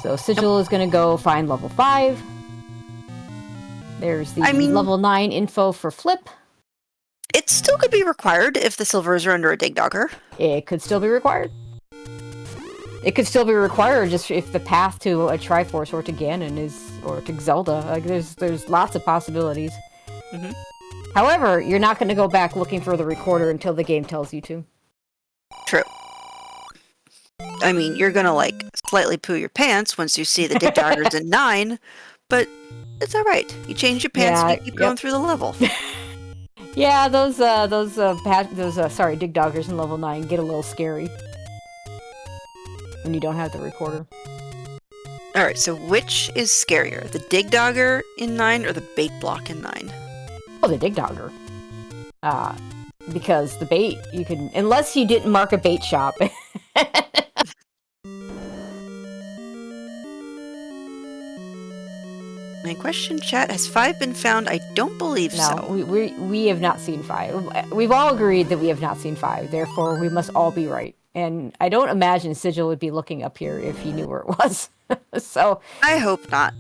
So Sigil is gonna go find level 5. There's the level 9 info for Flip. It still could be required if the silvers are under a dig dogger. It could still be required. It could still be required just if the path to a Triforce or to Ganon or to Zelda. Like there's lots of possibilities. Mm-hmm. However, you're not going to go back looking for the recorder until the game tells you to. True. I mean, you're going to slightly poo your pants once you see the dig doggers in 9, but it's all right. You change your pants and you keep going through the level. Yeah, those dig doggers in level 9 get a little scary when you don't have the recorder. All right, so which is scarier, the dig dogger in 9 or the bait block in 9? Oh, the dig dogger. Because the bait, you can, unless you didn't mark a bait shop. My question, chat, has 5 been found? I don't believe so. No, we have not seen 5. We've all agreed that we have not seen 5, therefore we must all be right. And I don't imagine Sigil would be looking up here if he knew where it was. So I hope not.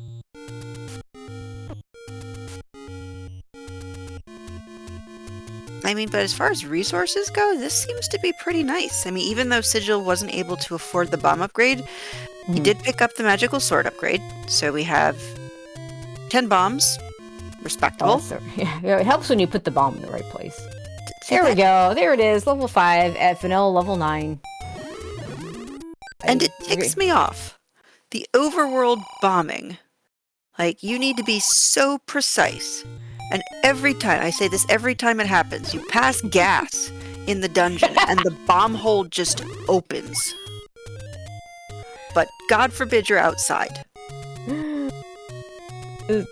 I mean, but as far as resources go, this seems to be pretty nice. I mean, even though Sigil wasn't able to afford the bomb upgrade, he did pick up the magical sword upgrade. So we have 10 bombs. Respectable. Oh, yeah, it helps when you put the bomb in the right place. There we go. There it is. Level 5 at vanilla level 9. And it ticks me off. The overworld bombing. You need to be so precise. And every time, I say this every time it happens, you pass gas in the dungeon and the bomb hole just opens. But God forbid you're outside.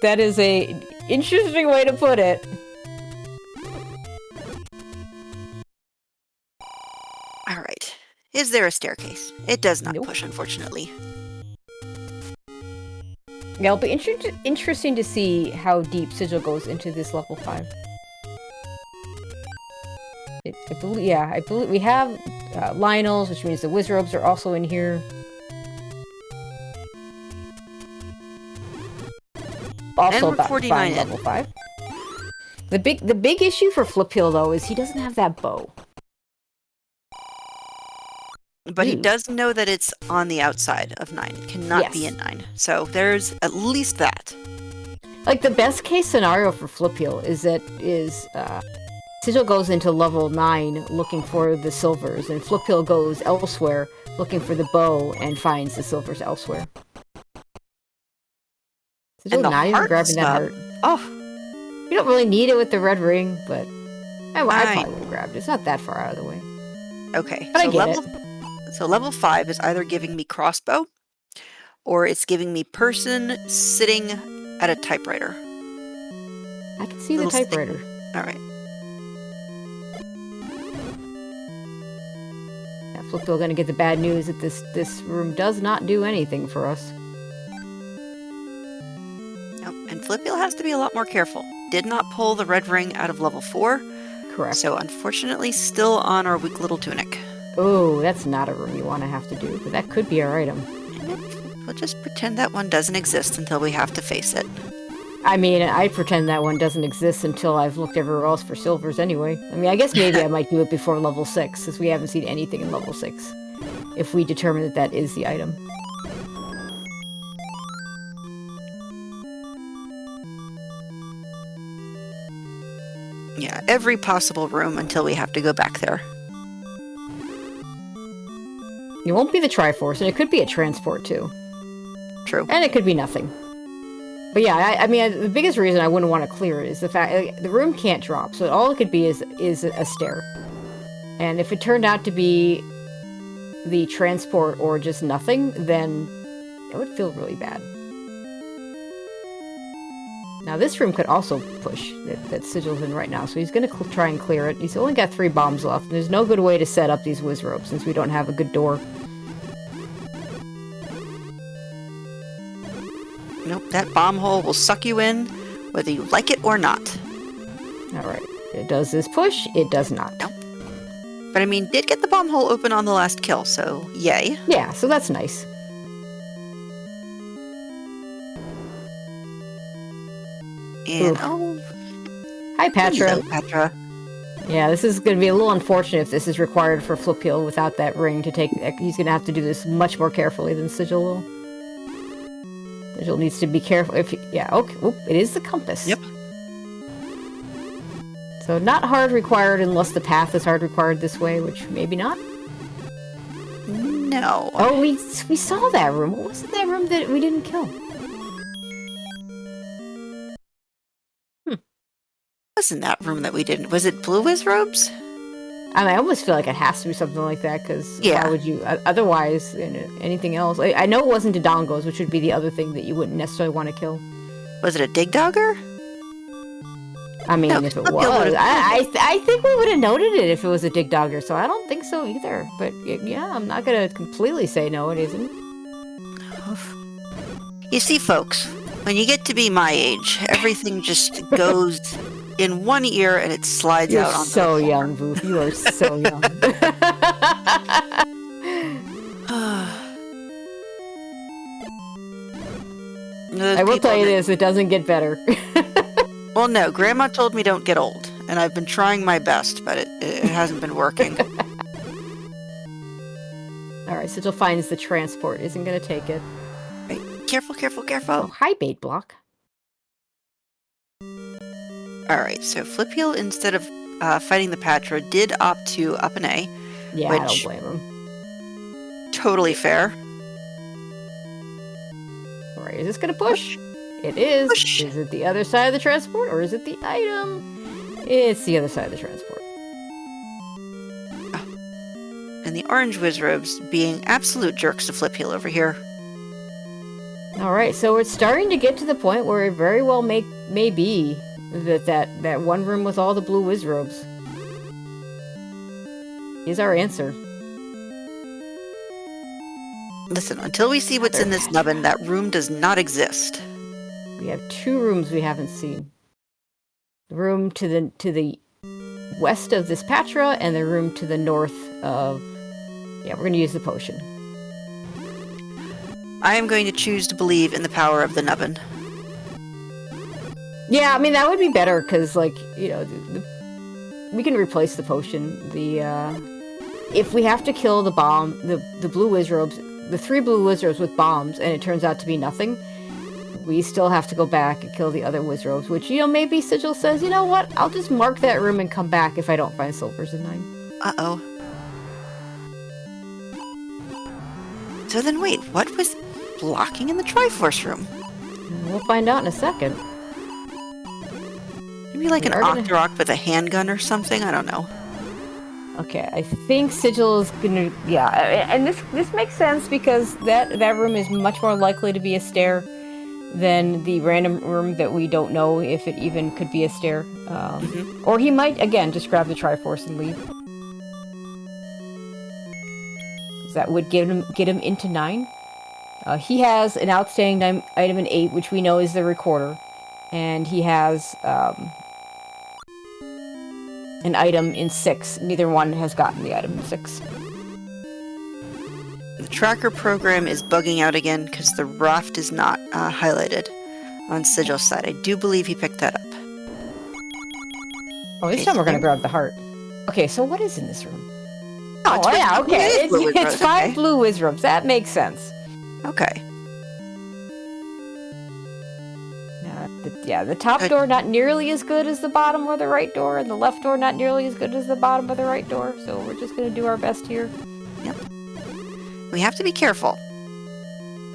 That is a interesting way to put it. Is there a staircase? It does not Nope. push, unfortunately. Yeah, it'll be interesting to see how deep Sigil goes into this level 5. I believe we have Lionels, which means the Wizrobes are also in here. Also And we're about 49 in. level 5. The big issue for Flipheal though is he doesn't have that bow. But he does know that it's on the outside of 9. It cannot be in 9. So there's at least that. Like, the best case scenario for Flipheal is Sigil goes into level 9 looking for the silvers, and Flipheal goes elsewhere looking for the bow and finds the silvers elsewhere. Sigil's not even grabbing that heart. Oh! You don't really need it with the red ring, but I probably would have grabbed it. It's not that far out of the way. Okay, but so I get it. So level 5 is either giving me crossbow, or it's giving me person sitting at a typewriter. I can see the typewriter. Alright. Yeah, Flipheal gonna get the bad news that this room does not do anything for us. Nope. And Flipheal has to be a lot more careful. Did not pull the red ring out of level 4. Correct. So unfortunately still on our weak little tunic. Oh, that's not a room you want to have to do, but that could be our item. We'll just pretend that one doesn't exist until we have to face it. I mean, I pretend that one doesn't exist until I've looked everywhere else for silvers anyway. I mean, I guess maybe I might do it before level 6, since we haven't seen anything in level 6. If we determine that that is the item. Yeah, every possible room until we have to go back there. It won't be the Triforce, and it could be a transport too. True. And it could be nothing. But yeah, I mean, the biggest reason I wouldn't want to clear it is the fact the room can't drop, so all it could be is a stair. And if it turned out to be the transport or just nothing, then it would feel really bad. Now this room could also push that Sigil's in right now, so he's going to try and clear it. He's only got 3 bombs left, and there's no good way to set up these Wizrobes since we don't have a good door. Nope, that bomb hole will suck you in, whether you like it or not. Alright, it does this push, it does not. Nope. But I mean, did get the bomb hole open on the last kill, so yay. Yeah, so that's nice. And, Hi, Patra. Hello, Patra. Yeah, this is going to be a little unfortunate if this is required for Flipheal without that ring to take... He's going to have to do this much more carefully than Sigil will. Sigil needs to be careful if... Yeah, okay. Oop, it is the compass. Yep. So not hard required unless the path is hard required this way, which maybe not. No. Oh, we saw that room. What was it, that room that we didn't kill? Wasn't that room that we didn't? Was it Blue Wizrobes? I mean, I almost feel like it has to be something like that, because why would you... Otherwise, anything else... I know it wasn't Dodongos, which would be the other thing that you wouldn't necessarily want to kill. Was it a Dig Dogger? I mean, if it was... I think we would have noted it if it was a Dig Dogger, so I don't think so either. But yeah, I'm not going to completely say no, it isn't. You see, folks, when you get to be my age, everything just goes... in one ear and it slides out on the floor. You're so young, Voof. You are so young. I will tell you this, it doesn't get better. Well, no, Grandma told me don't get old, and I've been trying my best, but it hasn't been working. Alright, Sigil finds the transport. Isn't going to take it. Right. Careful, careful, careful. Oh, hi, bait block. Alright, so Flipheal, instead of fighting the Patra, did opt to up an A. Yeah, I don't blame him. Totally fair. Alright, is this gonna push? It is. Push. Is it the other side of the transport, or is it the item? It's the other side of the transport. Oh. And the orange Wizrobes being absolute jerks to Flipheal over here. Alright, so we're starting to get to the point where it very well may be that one room with all the blue Wizrobes is our answer. Listen, until we see what's in this nubbin, that room does not exist. We have 2 rooms we haven't seen. The room to the west of this Patra and the room to the north of... Yeah, we're going to use the potion. I am going to choose to believe in the power of the nubbin. Yeah, I mean, that would be better, because, like, you know, we can replace the potion. If we have to kill the bomb, the blue wizrobes, the 3 blue wizrobes with bombs, and it turns out to be nothing, we still have to go back and kill the other wizrobes, which, you know, maybe Sigil says, you know what, I'll just mark that room and come back if I don't find Silver Z9. Uh-oh. So then wait, what was blocking in the Triforce room? We'll find out in a second. Maybe like an Octorok with a handgun or something? I don't know. Okay, I think Sigil is gonna... Yeah, and this makes sense, because that room is much more likely to be a stair than the random room that we don't know if it even could be a stair. Or he might, again, just grab the Triforce and leave. That would get him into 9. He has an outstanding item in 8, which we know is the recorder. And he has an item in 6. Neither one has gotten the item in 6. The tracker program is bugging out again because the raft is not highlighted on Sigil's side. I do believe he picked that up. Oh, this time we're going to grab the heart. Okay, so what is in this room? Oh, yeah, okay. It's 5 blue wizrobes. That makes sense. Okay. The top door not nearly as good as the bottom or the right door, and the left door not nearly as good as the bottom or the right door, so we're just going to do our best here. Yep. We have to be careful.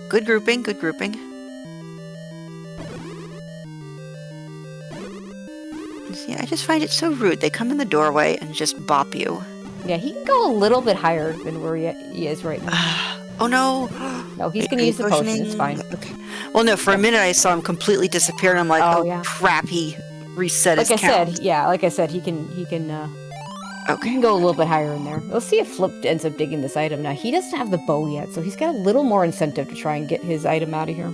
Good grouping, good grouping. See, I just find it so rude. They come in the doorway and just bop you. Yeah, he can go a little bit higher than where he is right now. Oh no! No, he's going to use the potion. It's fine. Okay. Well, no, for a minute I saw him completely disappear, and I'm like, oh yeah. Crap, he reset his count. Like I said, he can go a little bit higher in there. Let's see if Flip ends up digging this item. Now, he doesn't have the bow yet, so he's got a little more incentive to try and get his item out of here.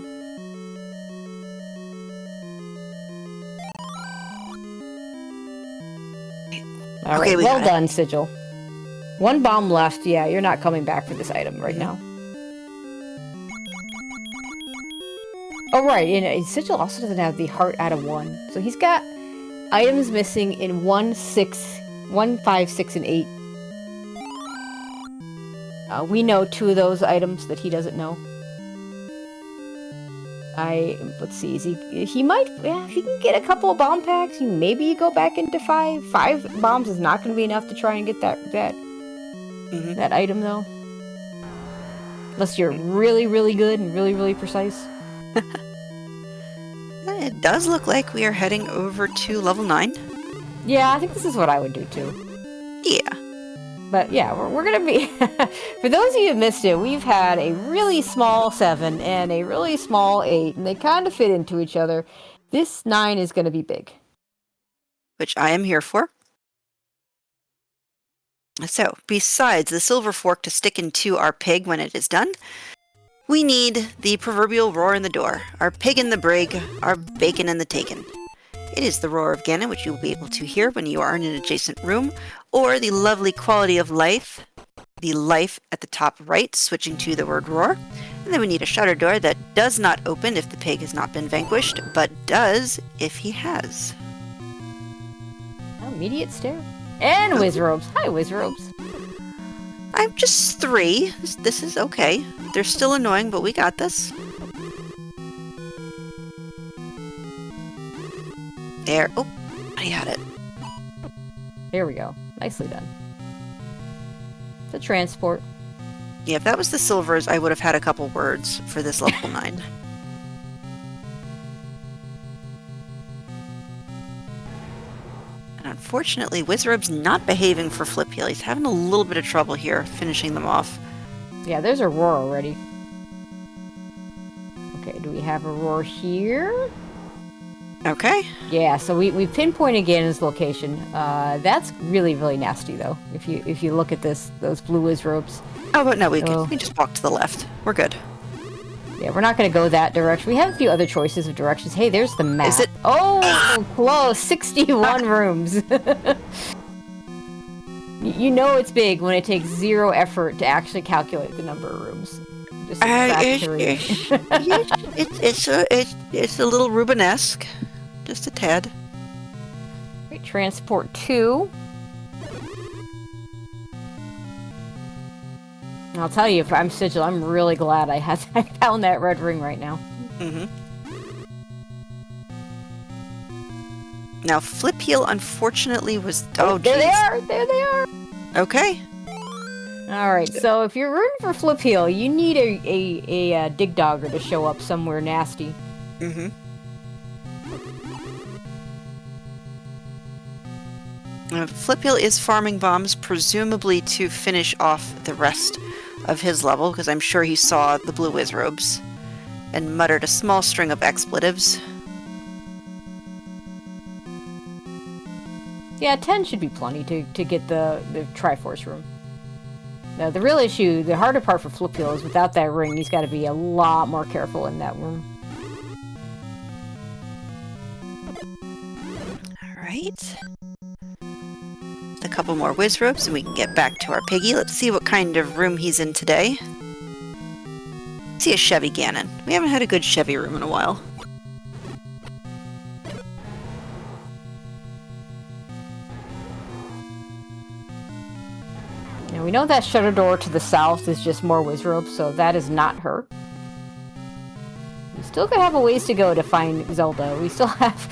All right, well done, Sigil. 1 bomb left. Yeah, you're not coming back for this item right now. Oh, right, and Sigil also doesn't have the heart out of 1. So he's got items missing in 1, 5, 6, and 8. We know 2 of those items that he doesn't know. Let's see, he might, if he can get a couple of bomb packs, maybe you go back into 5. 5 bombs is not going to be enough to try and get that item, though. Unless you're really, really good and really, really precise. It does look like we are heading over to level 9. Yeah, I think this is what I would do, too. Yeah. But yeah, we're going to be... For those of you who missed it, we've had a really small 7 and a really small 8, and they kind of fit into each other. This 9 is going to be big. Which I am here for. So, besides the silver fork to stick into our pig when it is done, we need the proverbial roar in the door, our pig in the brig, our bacon in the taken. It is the roar of Ganon, which you will be able to hear when you are in an adjacent room, or the lovely quality of life, the life at the top right, switching to the word roar. And then we need a shutter door that does not open if the pig has not been vanquished, but does if he has. Immediate stare. And wizrobes. Hi, wizrobes. I'm just 3. This is okay. They're still annoying, but we got this. There. Oh, I had it. There we go. Nicely done. It's a transport. Yeah, if that was the silvers, I would have had a couple words for this level 9. And unfortunately, Wizrob's not behaving for Flipheal. He's having a little bit of trouble here, finishing them off. Yeah, there's a roar already. Okay, do we have a roar here? Okay. Yeah, so we pinpoint again his location. That's really, really nasty though. If you look at those blue whiz ropes. Oh, but no, we So, can just walk to the left. We're good. yeah, we're not going to go that direction. We have a few other choices of directions. Hey, there's the map. Is it? Oh, close. 61 rooms. You know it's big when it takes 0 effort to actually calculate the number of rooms. Just It's a little Rubenesque. Just a tad. Right, transport 2. I'll tell you, if I'm Sigil, I'm really glad I found that red ring right now. Mm-hmm. Now, Flipheal, unfortunately, was... Oh, there geez. they are! There they are! Okay. Alright, so if you're rooting for Flipheal, you need a dig dogger to show up somewhere nasty. Mm-hmm. Flipheal is farming bombs, presumably to finish off the rest of his level, because I'm sure he saw the blue whiz robes and muttered a small string of expletives. Yeah, 10 should be plenty to get the Triforce room. Now, the real issue, the harder part for Flipheal is without that ring, he's got to be a lot more careful in that room. Alright. A couple more whiz ropes and we can get back to our piggy. Let's see what kind of room he's in today. See a Chevy Gannon. We haven't had a good Chevy room in a while. Now we know that shutter door to the south is just more whiz ropes, so that is not her. We still have a ways to go to find Zelda. We still have,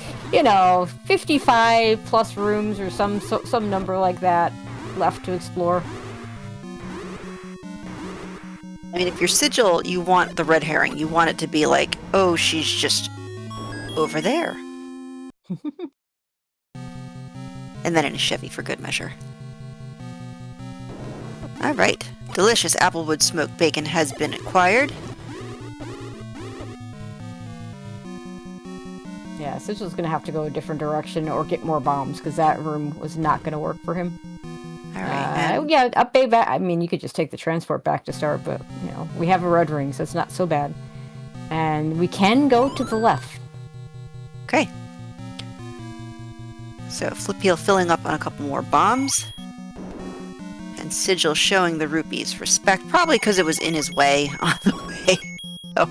55 plus rooms or some number like that left to explore. I mean, if you're Sigil, you want the red herring. You want it to be like, oh, she's just over there. And then in a Chevy for good measure. Alright. Delicious applewood smoked bacon has been acquired. Yeah, Sigil's gonna have to go a different direction or get more bombs, because that room was not gonna work for him. Alright. Yeah, update back. I mean, you could just take the transport back to start, but, we have a red ring, so it's not so bad. And we can go to the left. Okay. So, Flipheal filling up on a couple more bombs. And Sigil showing the rupees respect, probably because it was in his way on the way. Oh.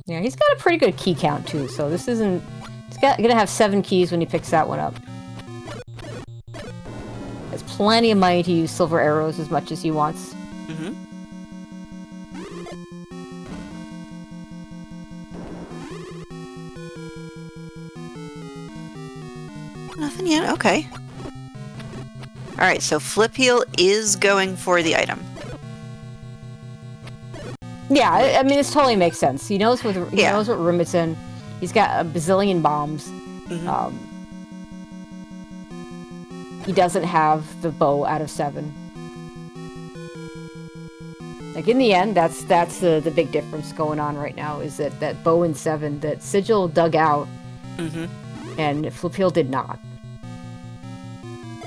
Yeah, he's got a pretty good key count, too, so this isn't... He's gonna have 7 keys when he picks that one up. Has plenty of money to use silver arrows as much as he wants. Mm-hmm. Nothing yet? Okay. Alright, so Flipheal is going for the item. Yeah, I mean, this totally makes sense. He knows what room it's in. He's got a bazillion bombs. Mm-hmm. He doesn't have the bow out of 7. Like, in the end, that's the big difference going on right now, is that bow in 7 that Sigil dug out, and Flipheal did not.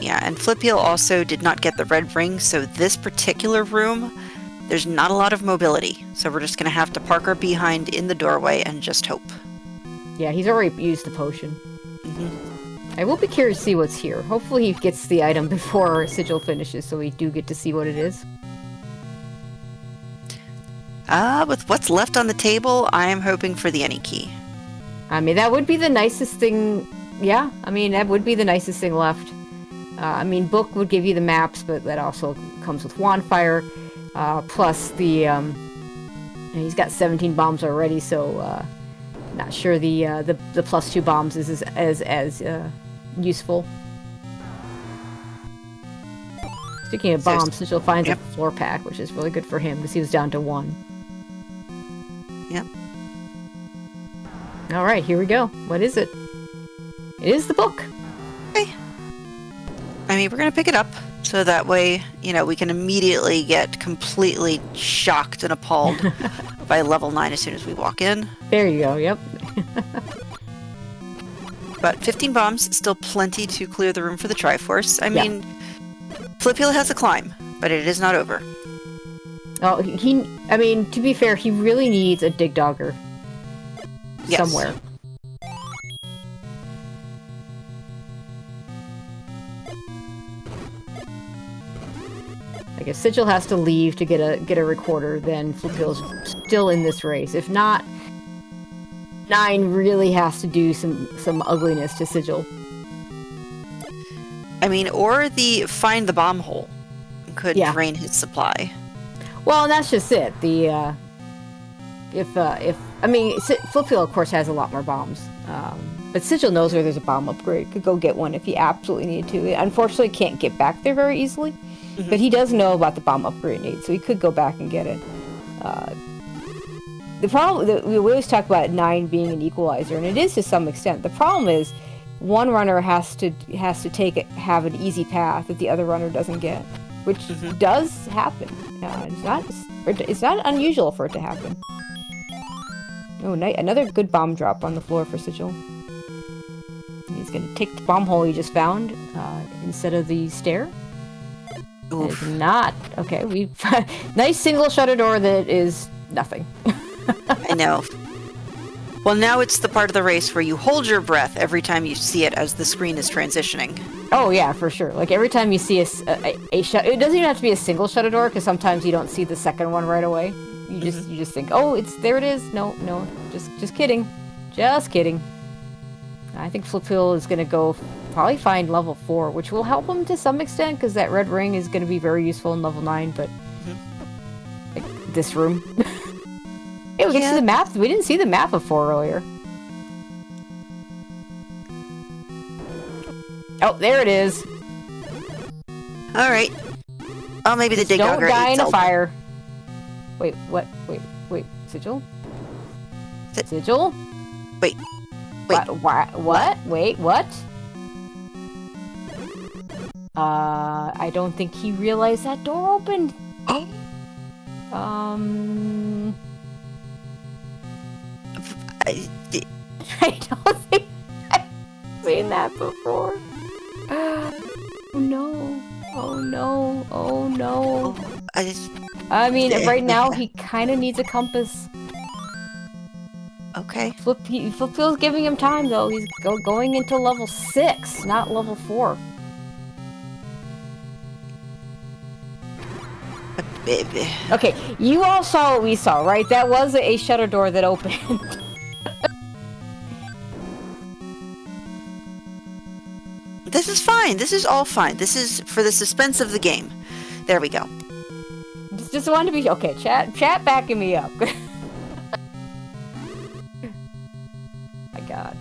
Yeah, and Flipheal also did not get the red ring, so this particular room, there's not a lot of mobility. So we're just going to have to park our behind in the doorway and just hope. Yeah, he's already used the potion. I will be curious to see what's here. Hopefully he gets the item before Sigil finishes, so we do get to see what it is. With what's left on the table, I am hoping for the any key. I mean, that would be the nicest thing. Yeah, I mean, that would be the nicest thing left. I mean, book would give you the maps, but that also comes with Wandfire. Plus the, he's got 17 bombs already, so not sure the +2 bombs is as useful. Speaking of bombs, Sigil finds a floor pack, which is really good for him because he was down to 1. Yep. All right, here we go. What is it? It is the book. Okay. I mean, we're gonna pick it up. So that way, we can immediately get completely shocked and appalled by level 9 as soon as we walk in. There you go, yep. But 15 bombs, still plenty to clear the room for the Triforce. I mean, Flipheal has a climb, but it is not over. Oh, I mean, to be fair, he really needs a Dig Dogger. Yes. Somewhere. Like if Sigil has to leave to get a recorder, then Flipheal's still in this race. If not, 9 really has to do some ugliness to Sigil. I mean, or the find the bomb hole could drain his supply. Well, and that's just it. The Flipheal of course has a lot more bombs, but Sigil knows where there's a bomb upgrade. Could go get one if he absolutely needed to. Unfortunately, can't get back there very easily, but he does know about the bomb upgrade need, so he could go back and get it. The problem that we always talk about 9 being an equalizer, and it is to some extent. The problem is one runner has to have an easy path that the other runner doesn't get, which does happen. It's not unusual for it to happen. Oh, another good bomb drop on the floor for Sigil. He's going to take the bomb hole he just found instead of the stair. It's not okay. We nice single shutter door that is nothing. I know. Well, now it's the part of the race where you hold your breath every time you see it as the screen is transitioning. Oh yeah, for sure. Like every time you see a shut, it doesn't even have to be a single shutter door because sometimes you don't see the second one right away. You just think, oh, there it is. No, just kidding, just kidding. I think Flipheal is gonna go probably find level 4, which will help him to some extent because that red ring is gonna be very useful in level 9. But like this room. Hey, we can see the map. We didn't see the map of 4 earlier. Oh, there it is. All right. Oh, maybe the Dig Dogger. Don't die in a fire. Wait, what? Wait. Sigil? Sigil? Wait. What? Wait, what? I don't think he realized that door opened. I don't think I've seen that before. Oh no. I mean, right now he kind of needs a compass. Okay. Flipheal's giving him time though. He's going into level 6, not level 4. Okay, you all saw what we saw, right? That was a shutter door that opened. This is fine. This is all fine. This is for the suspense of the game. There we go. Just wanted to be okay. Chat backing me up. My God.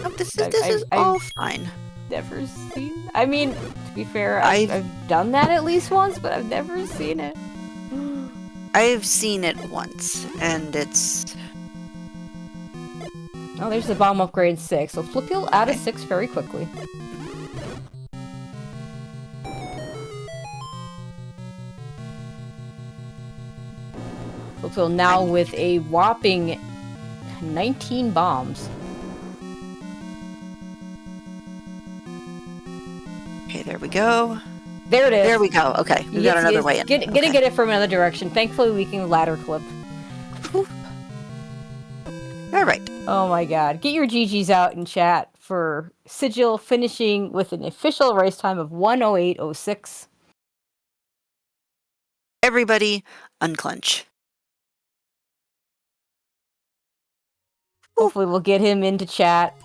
Oh, this is all fine. Never seen. I mean, to be fair, I've done that at least once, but I've never seen it. I've seen it once, and it's. Oh, there's the bomb upgrade 6. So Flipheal out of 6 very quickly. Flipheal now with a whopping 19 bombs. Okay, there we go. There it is. There we go. Okay, we got another way in. Gonna get it from another direction. Thankfully, we can ladder clip. All right. Oh my God. Get your GGs out in chat for Sigil finishing with an official race time of 1:08:06. Everybody, unclench. Hopefully we'll get him into chat.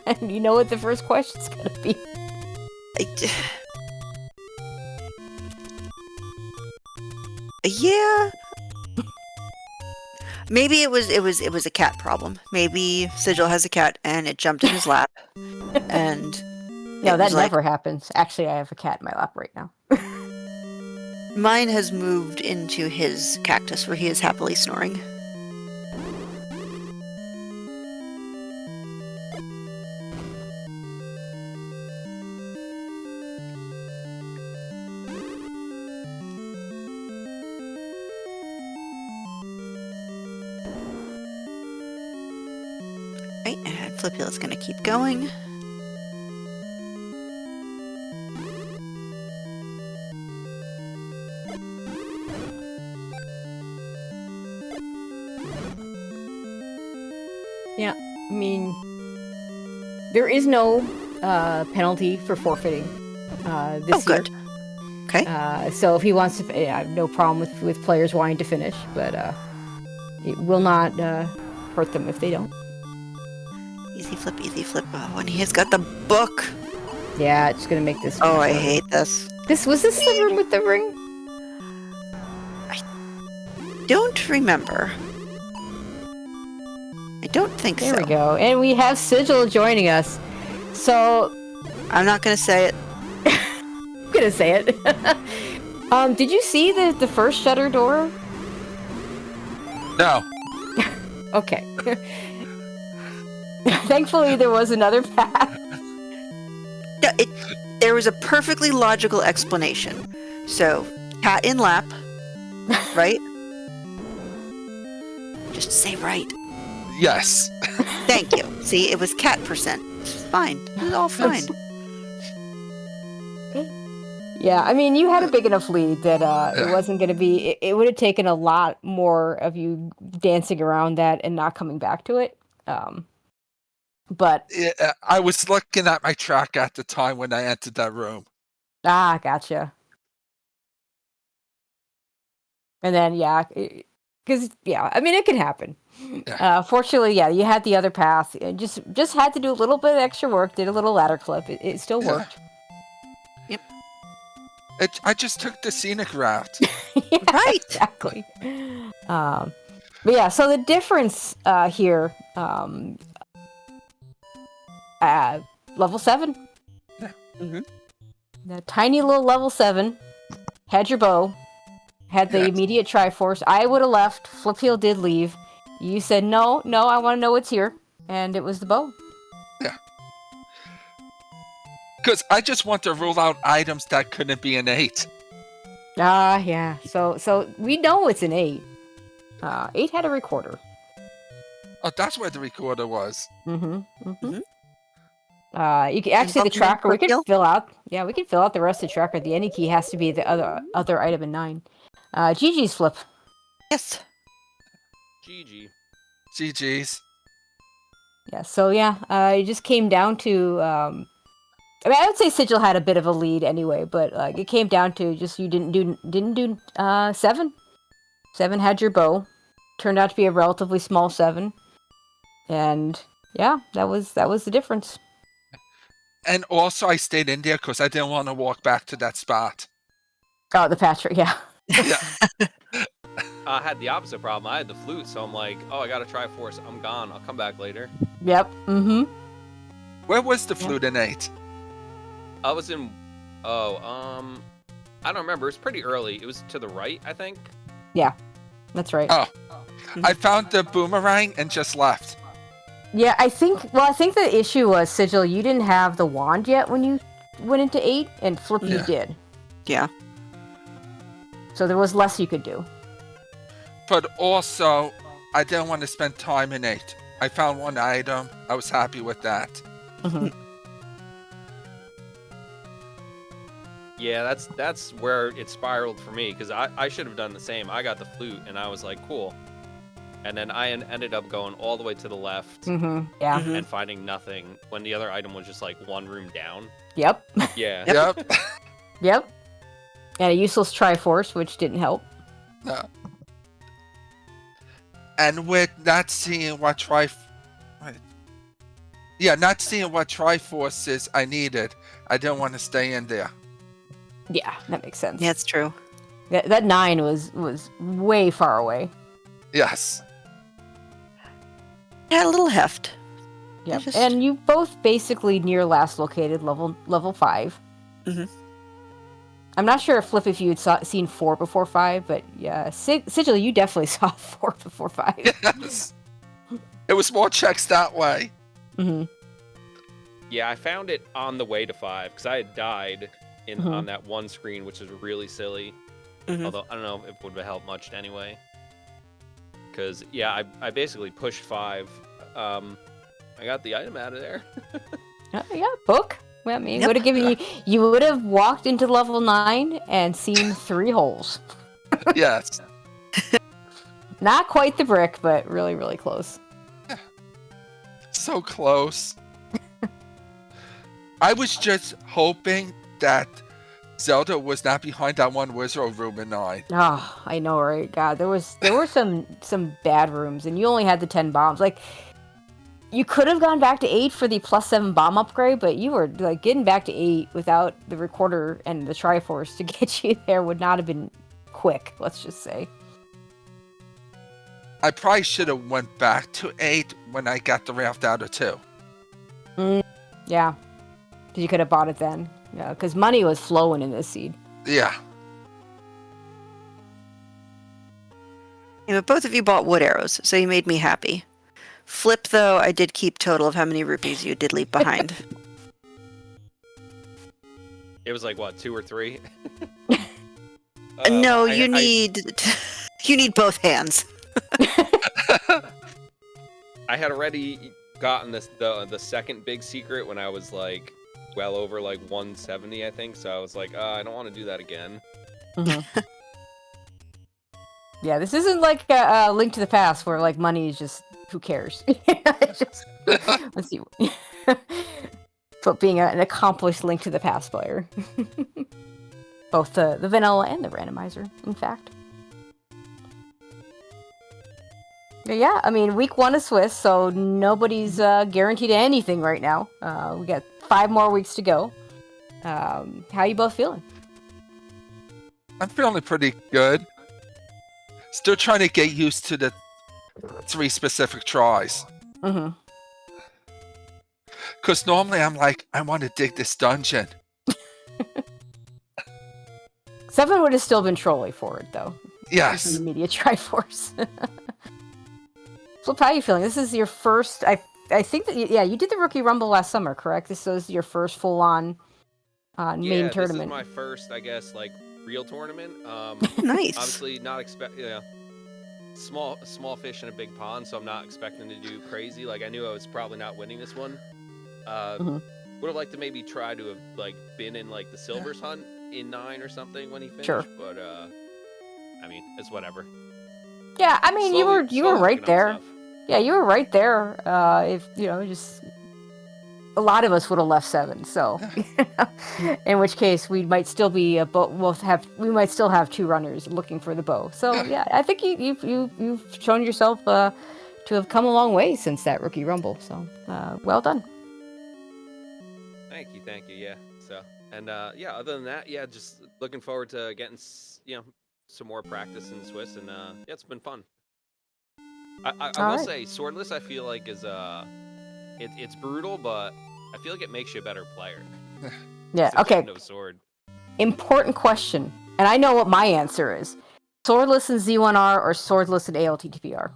And you know what the first question's gonna be. Yeah. Maybe it was a cat problem. Maybe Sigil has a cat and it jumped in his lap. And no, that never happens. Actually, I have a cat in my lap right now. Mine has moved into his cactus where he is happily snoring. And Flipheal is going to keep going. Yeah, I mean, there is no penalty for forfeiting this year. Good. Okay. So if he wants to, I have no problem with players wanting to finish, but it will not hurt them if they don't. Easy flip, easy flip. Oh, and he has got the book. Yeah, it's gonna make this. Oh, I hate this. Was this the room with the ring? I don't remember. I don't think so. There we go. And we have Sigil joining us. So I'm not going to say it. I'm gonna say it. Did you see the first shutter door? No. Okay. Thankfully, there was another path. Yeah, there was a perfectly logical explanation. So, cat in lap, right? Just say right. Yes. Thank you. See, it was cat percent. It's fine. It was all fine. Yeah, I mean, you had a big enough lead that it wasn't going to be... It would have taken a lot more of you dancing around that and not coming back to it. But... I was looking at my track at the time when I entered that room. Ah, gotcha. And then, yeah... Because, yeah, I mean, it could happen. Yeah. Fortunately, yeah, you had the other path. Just had to do a little bit of extra work, did a little ladder clip. It still worked. Yep. I just took the scenic route. Yeah, Right. exactly. But yeah, so the difference here, level 7. Yeah. Mm-hmm. The tiny little level 7 had your bow, had the immediate Triforce. I would have left. Flipheal did leave. You said no, I want to know what's here, and it was the bow. Yeah. Because I just want to rule out items that couldn't be an 8. Yeah. So we know it's an 8. 8 had a recorder. Oh, that's where the recorder was. Mm-hmm. Mhm. You can actually the Welcome in, tracker. We can Flipheal. fill out. Yeah, we can fill out the rest of the tracker. The any key has to be the other item in 9. GG's flip. Yes. GG. GG's. Yeah. So yeah, it just came down to. I mean, I would say Sigil had a bit of a lead anyway, but it came down to just you didn't do 7. 7 had your bow. Turned out to be a relatively small 7, and yeah, that was the difference. And also, I stayed in there because I didn't want to walk back to that spot. Oh, the Patrick, yeah. Yeah. I had the opposite problem. I had the flute, so I'm like, oh, I got to try force. I'm gone. I'll come back later. Yep. Mm-hmm. Where was the flute in 8? I was in... Oh, I don't remember. It was pretty early. It was to the right, I think. Yeah, that's right. Oh. I found the boomerang and just left. Yeah, I think the issue was, Sigil, you didn't have the wand yet when you went into 8, and Flip you did. Yeah. So there was less you could do. But also, I didn't want to spend time in 8. I found one item. I was happy with that. Mm-hmm. Yeah, that's where it spiraled for me, because I should have done the same. I got the flute, and I was like, cool. And then I ended up going all the way to the left Mm-hmm. Yeah. Mhm. and finding nothing when the other item was just like one room down. Yep. Yeah. Yep. Yep. And a useless Triforce, which didn't help. No. And with not seeing what not seeing what Triforces I needed, I didn't want to stay in there. Yeah, that makes sense. Yeah, it's true. That 9 was way far away. Yes. Had a little heft. Yep. just- And you both basically near last located level 5. Mhm. I'm not sure if you had seen 4 before 5, but yeah, Sigil, you definitely saw 4 before 5. Yes. It was more checks that way. Mm-hmm. Yeah, I found it on the way to 5, because I had died on that one screen, which is really silly. Mhm. Although, I don't know if it would have helped much anyway. Because, yeah, I basically pushed 5. I got the item out of there. Yeah, book. I mean, Yep. would have given you would have walked into level 9 and seen 3 holes. Yes. Not quite the brick, but really, really close. So close. I was just hoping that Zelda was not behind that one wizard room in 9. Oh, I know, right? God, there were some bad rooms, and you only had the 10 bombs. Like, you could have gone back to 8 for the +7 bomb upgrade, but you were like getting back to 8 without the recorder and the Triforce to get you there would not have been quick. Let's just say. I probably should have went back to 8 when I got the raft out of 2. Yeah, because you could have bought it then. Yeah, because money was flowing in this seed. Yeah. Yeah, but both of you bought wood arrows, so you made me happy. Flip, though, I did keep total of how many rupees you did leave behind. It was like what, 2 or 3? No, you need you need both hands. I had already gotten the second big secret when I was like well over like 170, I think. So I was like, I don't want to do that again. Mm-hmm. Yeah, this isn't like a Link to the Past where like money is just who cares. Just, let's see. But being an accomplished Link to the Past player, both the vanilla and the randomizer, in fact. But yeah, I mean, week 1 is Swiss, so nobody's guaranteed anything right now. We got 5 more weeks to go. How you both feeling? I'm feeling pretty good. Still trying to get used to the 3 specific tries. Mm-hmm. Because normally I'm like, I want to dig this dungeon. 7 would have still been trolley for it, though. Yes. The media Triforce. Flip, how are you feeling? This is your first. I think that you did the Rookie Rumble last summer, correct? This was your first full-on main tournament. This is my first, I guess, like real tournament. Nice. Obviously, not small fish in a big pond, so I'm not expecting to do crazy. Like I knew I was probably not winning this one. Would have liked to maybe try to have like been in like the Silvers hunt in 9 or something when he finished. Sure. But I mean, it's whatever. Yeah, I mean, you were right Slowly there. picking up stuff. Yeah, you were right there. If just a lot of us would have left 7. So, in which case we might still be we might still have 2 runners looking for the bow. So yeah, I think you've shown yourself to have come a long way since that Rookie Rumble. So well done. Thank you. Yeah. So and other than that, yeah, just looking forward to getting some more practice in Swiss, and yeah, it's been fun. I will say, swordless I feel like is it's brutal, but I feel like it makes you a better player. Yeah. Since you Okay. have no sword. Important question, and I know what my answer is: swordless in Z1R or swordless in ALTTPR?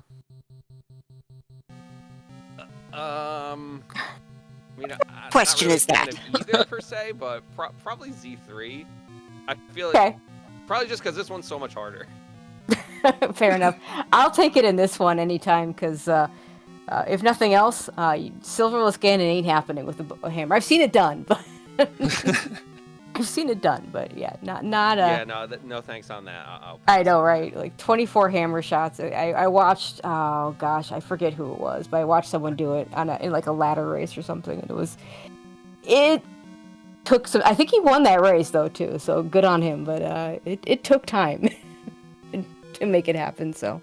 I mean, Question is that? either per se, but probably Z3. I feel like Okay. probably just because this one's so much harder. Fair enough. I'll take it in this one anytime, because if nothing else, silverless Ganon ain't happening with the hammer. I've seen it done, but yeah, not. Yeah, no thanks on that. I know, right? Like 24 hammer shots. I watched. Oh gosh, I forget who it was, but I watched someone do it in like a ladder race or something, and it took some. I think he won that race though too, so good on him. But it took time to make it happen. So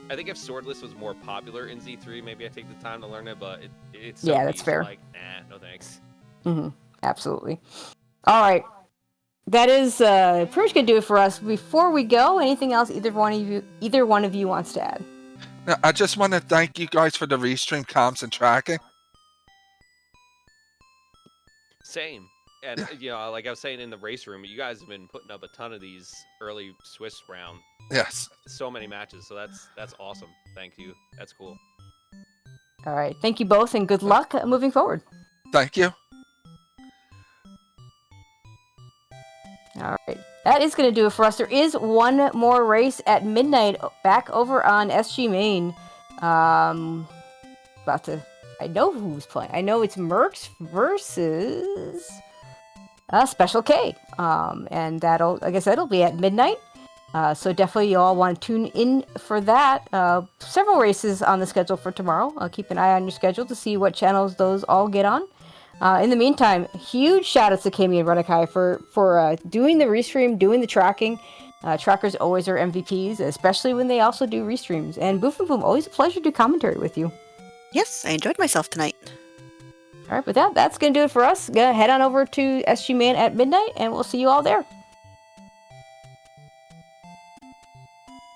I think if swordless was more popular in Z3, maybe I take the time to learn it. But it's so that's niche, fair. Like, no thanks. Mm-hmm. Absolutely. All right. That is pretty much gonna do it for us. Before we go, anything else either one of you wants to add? Now, I just want to thank you guys for the restream comms and tracking. Same. And like I was saying in the race room, you guys have been putting up a ton of these early Swiss round. Yes. So many matches, so that's awesome. Thank you. That's cool. All right. Thank you both, and good luck moving forward. Thank you. All right. That is going to do it for us. There is one more race at midnight back over on SG Main. About to I know who's playing. I know it's Mercs versus Special K. And that'll, like I said, it'll be at midnight. So definitely you all want to tune in for that. Several races on the schedule for tomorrow. Keep an eye on your schedule to see what channels those all get on. In the meantime, huge shout outs to Kami and Runakai for doing the restream, doing the tracking. Trackers always are MVPs, especially when they also do restreams. And Boof and Boom, always a pleasure to do commentary with you. Yes, I enjoyed myself tonight. All right, with that, that's going to do it for us. Head on over to SG Man at midnight, and we'll see you all there.